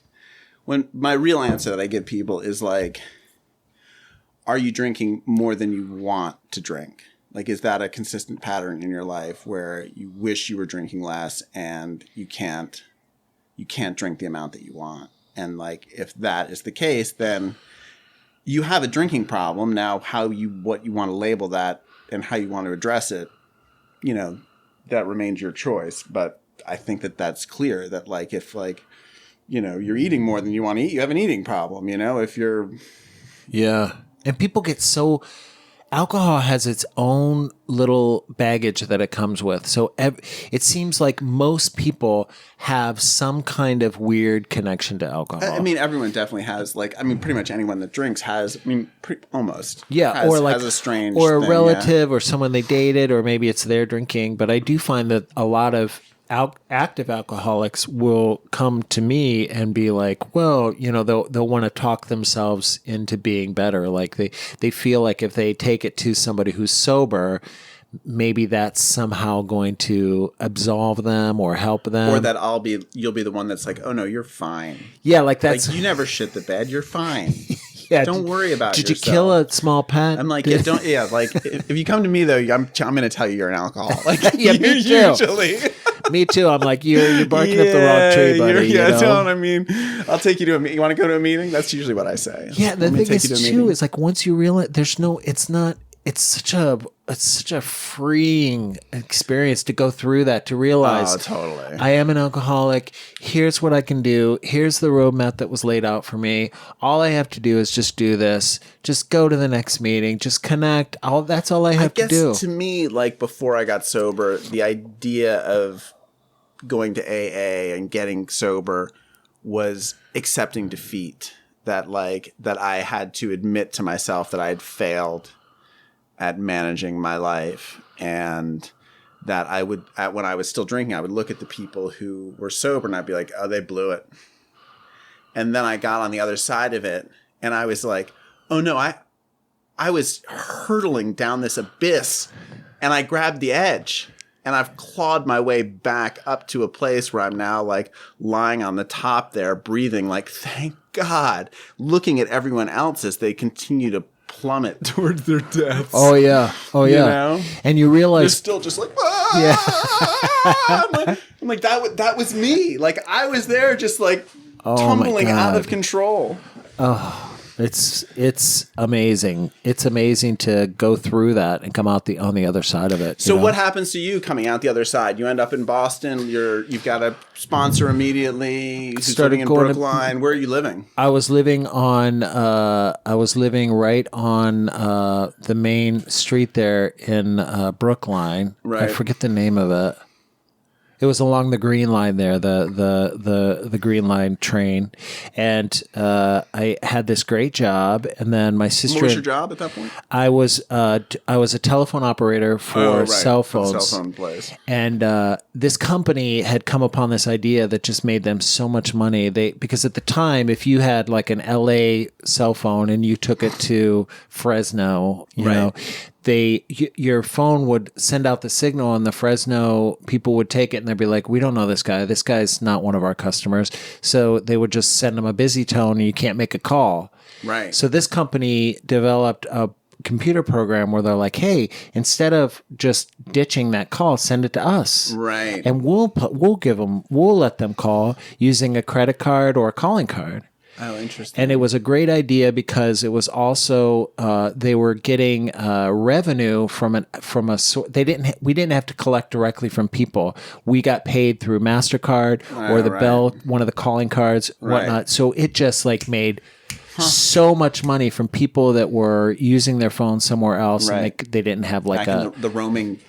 when my real answer that I give people is, like, are you drinking more than you want to drink? Like, is that a consistent pattern in your life where you wish you were drinking less and you can't drink the amount that you want? And, like, if that is the case, then you have a drinking problem. Now, what you want to label that and how you want to address it, that remains your choice. But I think that that's clear that, like, if, like, you're eating more than you want to eat, you have an eating problem. If you're... Yeah. And people get so... Alcohol has its own little baggage that it comes with. So it seems like most people have some kind of weird connection to alcohol. I mean, everyone definitely has, like, pretty much anyone that drinks has, almost. Yeah, has a strange or a thing, relative or someone they dated, or maybe it's their drinking. But I do find that a lot of active alcoholics will come to me and be like, well, they'll want to talk themselves into being better. Like they feel like if they take it to somebody who's sober, maybe that's somehow going to absolve them or help them. Or that you'll be the one that's like, oh no, you're fine. Yeah, like that's... Like, you never shit the bed, you're fine. Yeah, don't worry about it. Did you kill a small pet? I'm like, if you come to me though, I'm going to tell you you're an alcoholic. Like, yeah, me too. Usually. Me too. I'm like, you're barking up the wrong tree, buddy. That's what I mean. I'll take you to a meeting. You want to go to a meeting? That's usually what I say. Yeah, the thing is too is like once you realize it's such a freeing experience to go through that, to realize, oh, totally, I am an alcoholic. Here's what I can do. Here's the roadmap that was laid out for me. All I have to do is just do this. Just go to the next meeting. Just connect. That's all I have to do. To me, like, before I got sober, the idea of going to AA and getting sober was accepting defeat. That I had to admit to myself that I had failed at managing my life, and that when I was still drinking, I would look at the people who were sober and I'd be like, oh, they blew it. And then I got on the other side of it and I was like, oh no, I was hurtling down this abyss and I grabbed the edge and I've clawed my way back up to a place where I'm now, like, lying on the top there, breathing, like, thank God, looking at everyone else as they continue to plummet towards their deaths. Oh yeah. And you realize they're still just like, ah! I'm like that was me. Like, I was there just like tumbling out of control. Oh, it's amazing. It's amazing to go through that and come out on the other side of it. So what happens to you coming out the other side? You end up in Boston. You've got a sponsor immediately. Who's living in Brookline. Where are you living? I was living right on the main street there in Brookline. Right. I forget the name of it. It was along the Green Line there, the Green Line train, and I had this great job. And then my sister. What was your job at that point? I was a telephone operator for cell phones. For the cell phone place. And this company had come upon this idea that just made them so much money. Because at the time, if you had like an LA cell phone and you took it to Fresno, you know, your phone would send out the signal, and the Fresno people would take it and they'd be like, "We don't know this guy. This guy's not one of our customers." So they would just send him a busy tone, and you can't make a call. Right. So this company developed a computer program where they're like, "Hey, instead of just ditching that call, send it to us, Right? And we'll let them call using a credit card or a calling card." Oh, interesting. And it was a great idea because it was also they were getting revenue we didn't have to collect directly from people. We got paid through MasterCard or the Bell, one of the calling cards, whatnot. So it just like made so much money from people that were using their phones somewhere else, and they didn't have like the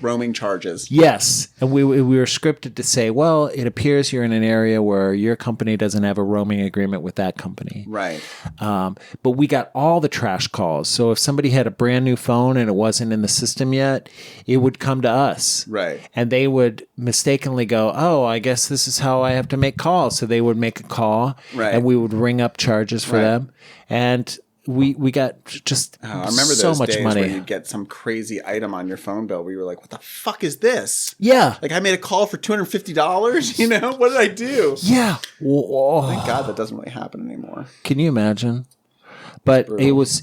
roaming charges. Yes, and we were scripted to say, well, it appears you're in an area where your company doesn't have a roaming agreement with that company, right? But we got all the trash calls. So if somebody had a brand new phone and it wasn't in the system yet, it would come to us, right? And they would mistakenly go, "Oh, I guess this is how I have to make calls." So they would make a call, right? And we would ring up charges for them. And we got just I remember so those much days money. when you'd get some crazy item on your phone bill where you were like, "What the fuck is this?" Yeah, like I made a call for $250. You know, what did I do? Yeah, thank God that doesn't really happen anymore. Can you imagine? But it was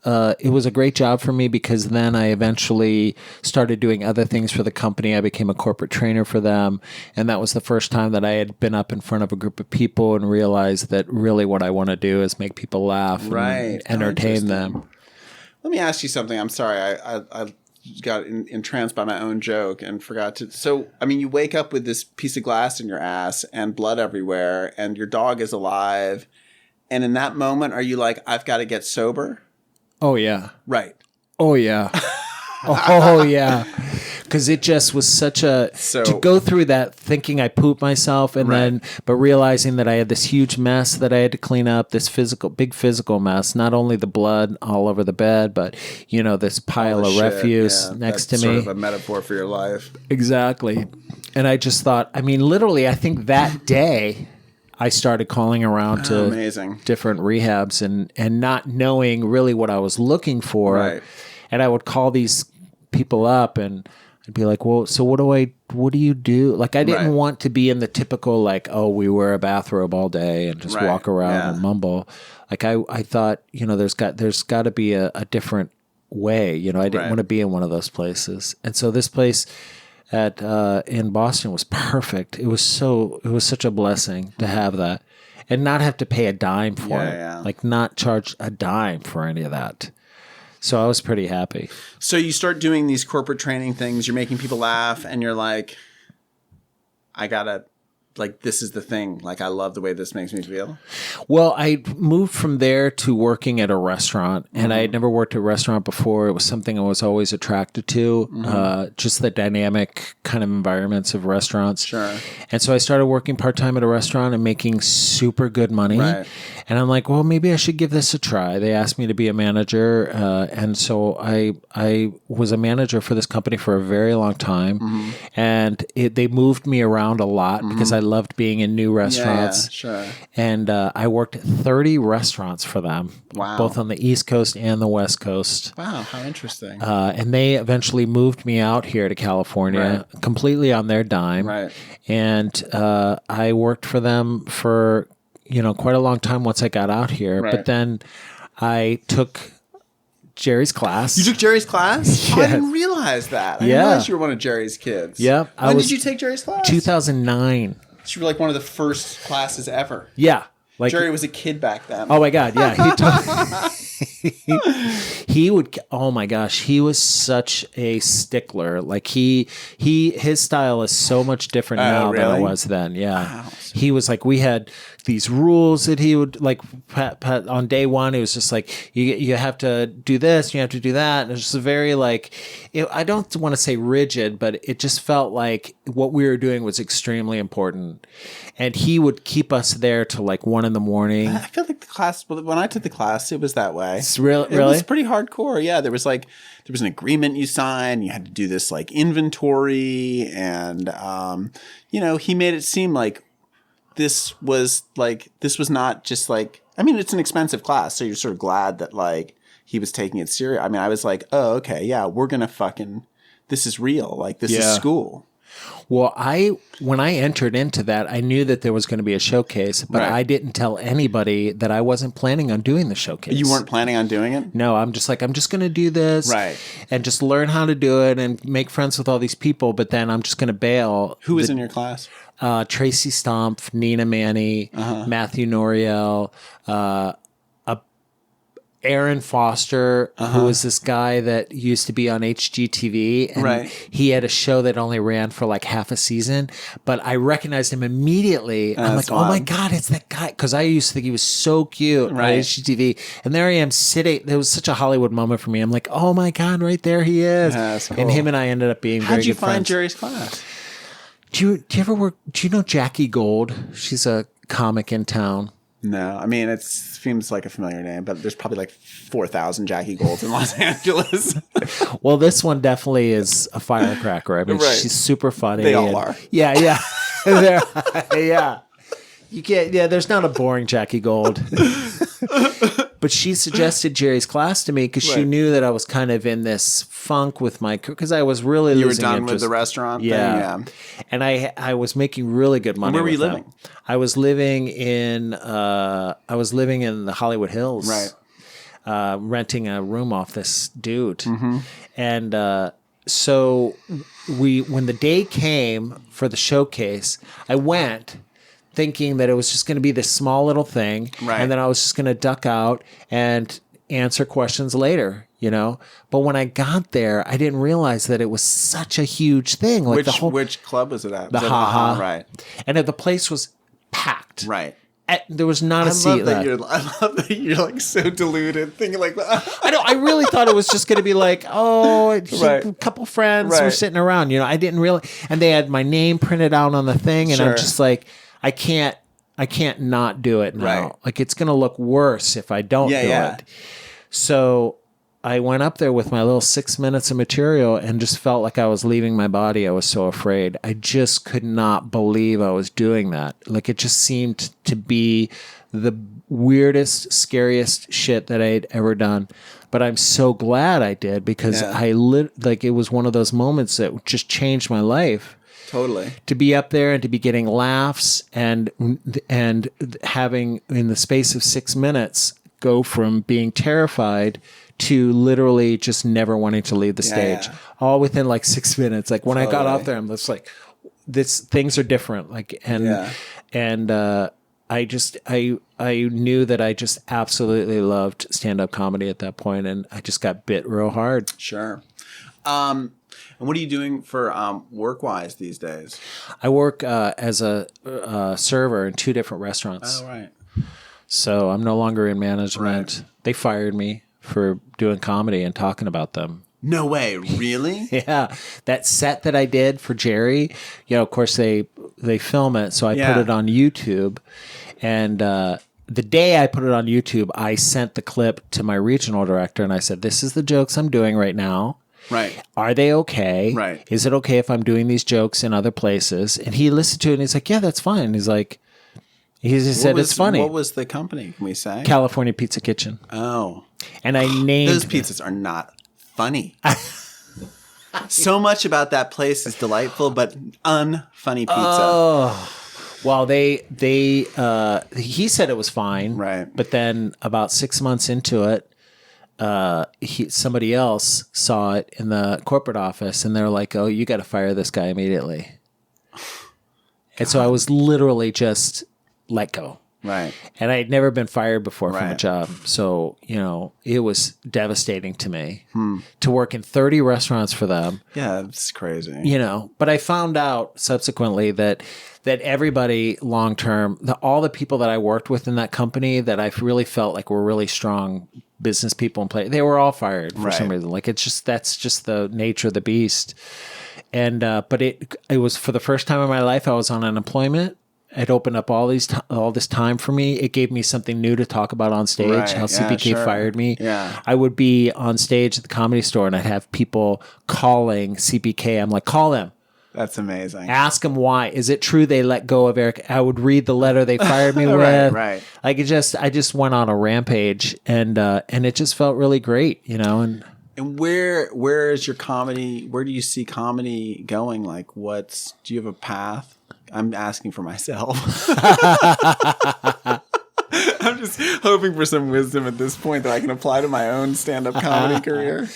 a great job for me because then I eventually started doing other things for the company. I became a corporate trainer for them. And that was the first time that I had been up in front of a group of people and realized that really what I want to do is make people laugh and entertain them. Let me ask you something. I'm sorry. I got entranced by my own joke and forgot to. So, I mean, you wake up with this piece of glass in your ass and blood everywhere and your dog is alive. And in that moment, are you like, I've got to get sober? Oh, yeah. Right. Oh, yeah. Oh, yeah. Because it just was such to go through that thinking I pooped myself but realizing that I had this huge mess that I had to clean up, this big physical mess, not only the blood all over the bed, but, this pile of refuse next to me. Sort of a metaphor for your life. Exactly. And I just thought, I mean, literally, I think that day I started calling around to different rehabs and not knowing really what I was looking for. Right. And I would call these people up and I'd be like, well, so what do you do? Like, I didn't want to be in the typical, like, oh, we wear a bathrobe all day and just walk around and mumble. Like, I thought, there's got to be a different way. I didn't want to be in one of those places. And so this place in Boston was perfect. It was such a blessing to have that and not have to pay a dime for it. Yeah. Like, not charge a dime for any of that. So I was pretty happy. So you start doing these corporate training things, you're making people laugh, and you're like, this is the thing. Like, I love the way this makes me feel. Well, I moved from there to working at a restaurant, and I had never worked at a restaurant before. It was something I was always attracted to, just the dynamic kind of environments of restaurants. Sure. And so I started working part-time at a restaurant and making super good money. Right. And I'm like, well, maybe I should give this a try. They asked me to be a manager, and so I was a manager for this company for a very long time, and they moved me around a lot because I loved being in new restaurants. Yeah, sure. And I worked at 30 restaurants for them, both on the East Coast and the West Coast. Wow, how interesting. And they eventually moved me out here to California completely on their dime. Right. And I worked for them for quite a long time once I got out here. Right. But then I took Jerry's class. You took Jerry's class? Yes. Oh, I didn't realize that. I didn't realize you were one of Jerry's kids. Yeah. When did you take Jerry's class? 2009. So you were like one of the first classes ever. Yeah. Jerry was a kid back then. Oh my God. Yeah. He would, oh my gosh, he was such a stickler. Like his style is so much different now than it was then. Yeah. Wow. He was like, we had these rules that he would like pat on day one. It was just like, you have to do this, you have to do that. And it was just a very like, I don't want to say rigid, but it just felt like what we were doing was extremely important. And he would keep us there till like 1 a.m. I feel like the class, when I took the class, it was that way. Really? It was pretty hardcore. Yeah. There was an agreement you signed. You had to do this like inventory. And, he made it seem like this was not just like, I mean, it's an expensive class. So you're sort of glad that like he was taking it serious. I mean, I was like, oh, okay. Yeah. We're going to this is real. Like this is school. Well, when I entered into that, I knew that there was going to be a showcase, but I didn't tell anybody that I wasn't planning on doing the showcase. You weren't planning on doing it? No, I'm just going to do this and just learn how to do it and make friends with all these people, but then I'm just going to bail. Who was in your class? Tracy Stompf, Nina Manny, Matthew Noriel, Aaron Foster, who was this guy that used to be on HGTV. And he had a show that only ran for like half a season, but I recognized him immediately. I'm like, oh my God, it's that guy. Because I used to think he was so cute on HGTV. And there I am sitting. There was such a Hollywood moment for me. I'm like, oh my God, right there he is. That's cool. And him and I ended up being very good friends. How'd you find Jerry's class? Do you ever work? Do you know Jackie Gold? She's a comic in town. No, I mean, it seems like a familiar name, but there's probably like 4,000 Jackie Golds in Los Angeles. Well, this one definitely is a firecracker. I mean, she's super funny. They all are. Yeah, yeah. Yeah. You can't, there's not a boring Jackie Gold. But she suggested Jerry's class to me because she knew that I was kind of in this funk with my, because I was really losing interest. You were done with the restaurant thing? Yeah. And I was making really good money. Where were you living? I was living in the Hollywood Hills. Right. Renting a room off this dude. Mm-hmm. And so when the day came for the showcase, I went thinking that it was just going to be this small little thing. Right. And then I was just going to duck out and answer questions later, But when I got there, I didn't realize that it was such a huge thing. Like which club was it at? The Hahn. Right. And the place was packed. Right. There was not a seat left. I love that you're like so deluded, thinking like that. I know. I really thought it was just going to be like, a couple friends were sitting around. I didn't really. And they had my name printed out on the thing, and I'm just like, I can't not do it now. Right. Like it's going to look worse if I don't do it. So I went up there with my little 6 minutes of material and just felt like I was leaving my body. I was so afraid. I just could not believe I was doing that. Like it just seemed to be the weirdest, scariest shit that I'd ever done. But I'm so glad I did because it was one of those moments that just changed my life. Totally. To be up there and to be getting laughs and having in the space of 6 minutes go from being terrified to literally just never wanting to leave the stage, all within like 6 minutes. Like when I got out there, I'm just like, things are different. Like, I knew that I just absolutely loved stand-up comedy at that point, and I just got bit real hard. Sure. And what are you doing for work-wise these days? I work as a server in 2 different restaurants. Oh, right. So I'm no longer in management. Right. They fired me for doing comedy and talking about them. No way. Really? Yeah. That set that I did for Jerry, of course they film it. So I put it on YouTube. And the day I put it on YouTube, I sent the clip to my regional director and I said, this is the jokes I'm doing right now. Right. Are they okay? Right. Is it okay if I'm doing these jokes in other places? And he listened to it and he's like, yeah, that's fine. He's like, he said it's funny. What was the company, can we say? California Pizza Kitchen. Oh. And I named... Those pizzas are not funny. So much about that place is delightful, but unfunny pizza. Oh. Well, he said it was fine. Right. But then about 6 months into it, somebody else saw it in the corporate office and they're like, oh, you got to fire this guy immediately. And so I was literally just let go. Right. And I had never been fired before from a Right. job. So, it was devastating to me to work in 30 restaurants for them. Yeah, it's crazy. But I found out subsequently that everybody long term, all the people that I worked with in that company that I really felt like were really strong business people and play, they were all fired for some reason. Like that's just the nature of the beast. And but it was for the first time in my life I was on unemployment. It opened up all this time for me. It gave me something new to talk about on stage. Right. How Yeah, CPK sure. fired me. Yeah. I would be on stage at the Comedy Store and I'd have people calling CPK. I'm like, call them. That's amazing. Ask them why. Is it true they let go of Eric? I would read the letter they fired me with. Right. Like I just went on a rampage, and it just felt really great, And where is your comedy? Where do you see comedy going? Like, do you have a path? I'm asking for myself. I'm just hoping for some wisdom at this point that I can apply to my own stand-up comedy career.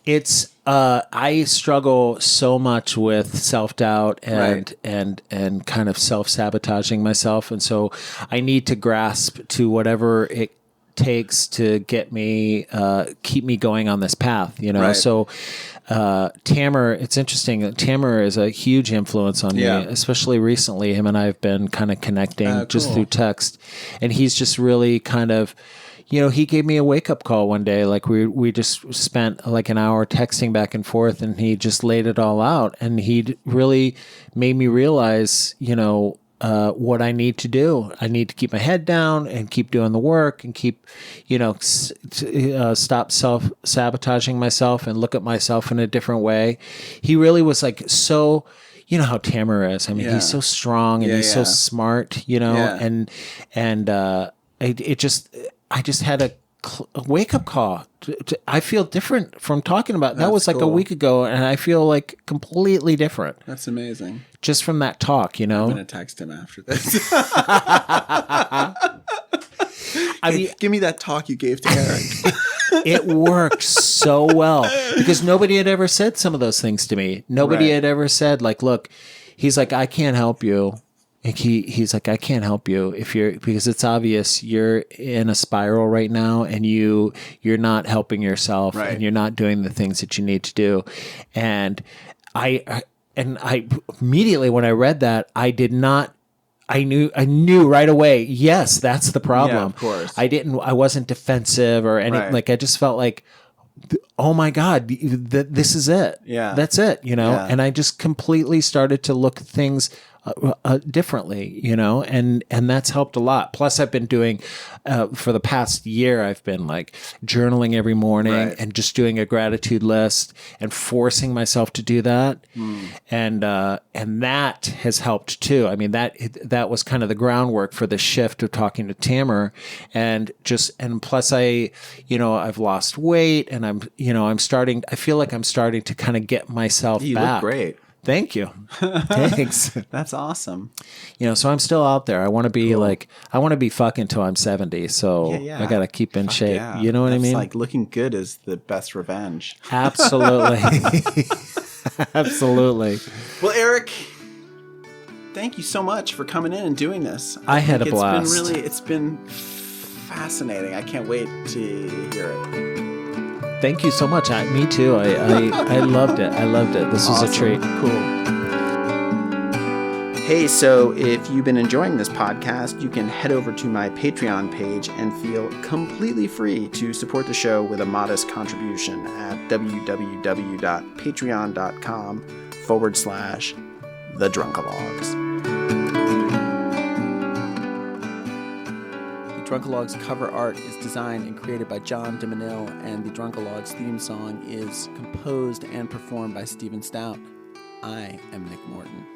It's I struggle so much with self-doubt and kind of self-sabotaging myself, and so I need to grasp to whatever it takes to get me keep me going on this path, Right. So Tammer, it's interesting. Tammer is a huge influence on me, especially recently. Him and I have been kind of connecting just through text, and he's just really kind of, he gave me a wake up call one day. Like we just spent like an hour texting back and forth, and he just laid it all out, and he really made me realize, what I need to do. I need to keep my head down and keep doing the work and keep, stop self-sabotaging myself and look at myself in a different way. He really was like so, how Tammer is. I mean, he's so strong and he's so smart, and I just had a wake-up call. I feel different from talking about that. Was like cool. a week ago, and I feel like completely different. That's amazing. Just from that talk, I'm going to text him after this. I mean, give me that talk you gave to Eric. it worked so well because nobody had ever said some of those things to me. Nobody had ever said like, look, he's like, I can't help you. Like he's like, I can't help you because it's obvious you're in a spiral right now and you're not helping yourself and you're not doing the things that you need to do. And I immediately when I read that, I knew right away, yes, that's the problem. Yeah, of course. I wasn't defensive or any, like I just felt like, oh my God, this is it. Yeah. That's it, Yeah. and I just completely started to look at things differently, and that's helped a lot. Plus I've been doing, for the past year, I've been like journaling every morning and just doing a gratitude list and forcing myself to do that. And that has helped too. I mean, that was kind of the groundwork for the shift of talking to Tammer and plus I've lost weight and I feel like I'm starting to kind of get myself You back. look great. Thank you. Thanks. That's awesome. So I'm still out there. I want to be I want to be fucking till I'm 70. So Yeah. I got to keep in shape. Yeah. You know what I mean? Like looking good is the best revenge. Absolutely. Absolutely. Well, Eric, thank you so much for coming in and doing this. I had a blast. It's been fascinating. I can't wait to hear it. Thank you so much. Me too. I loved it. This was a treat. Cool. Hey, so if you've been enjoying this podcast, you can head over to my Patreon page and feel completely free to support the show with a modest contribution at www.patreon.com/thedrunkalogs. Drunkalogs cover art is designed and created by John DeManil, and the Drunkalogs theme song is composed and performed by Stephen Stout. I am Nick Morton.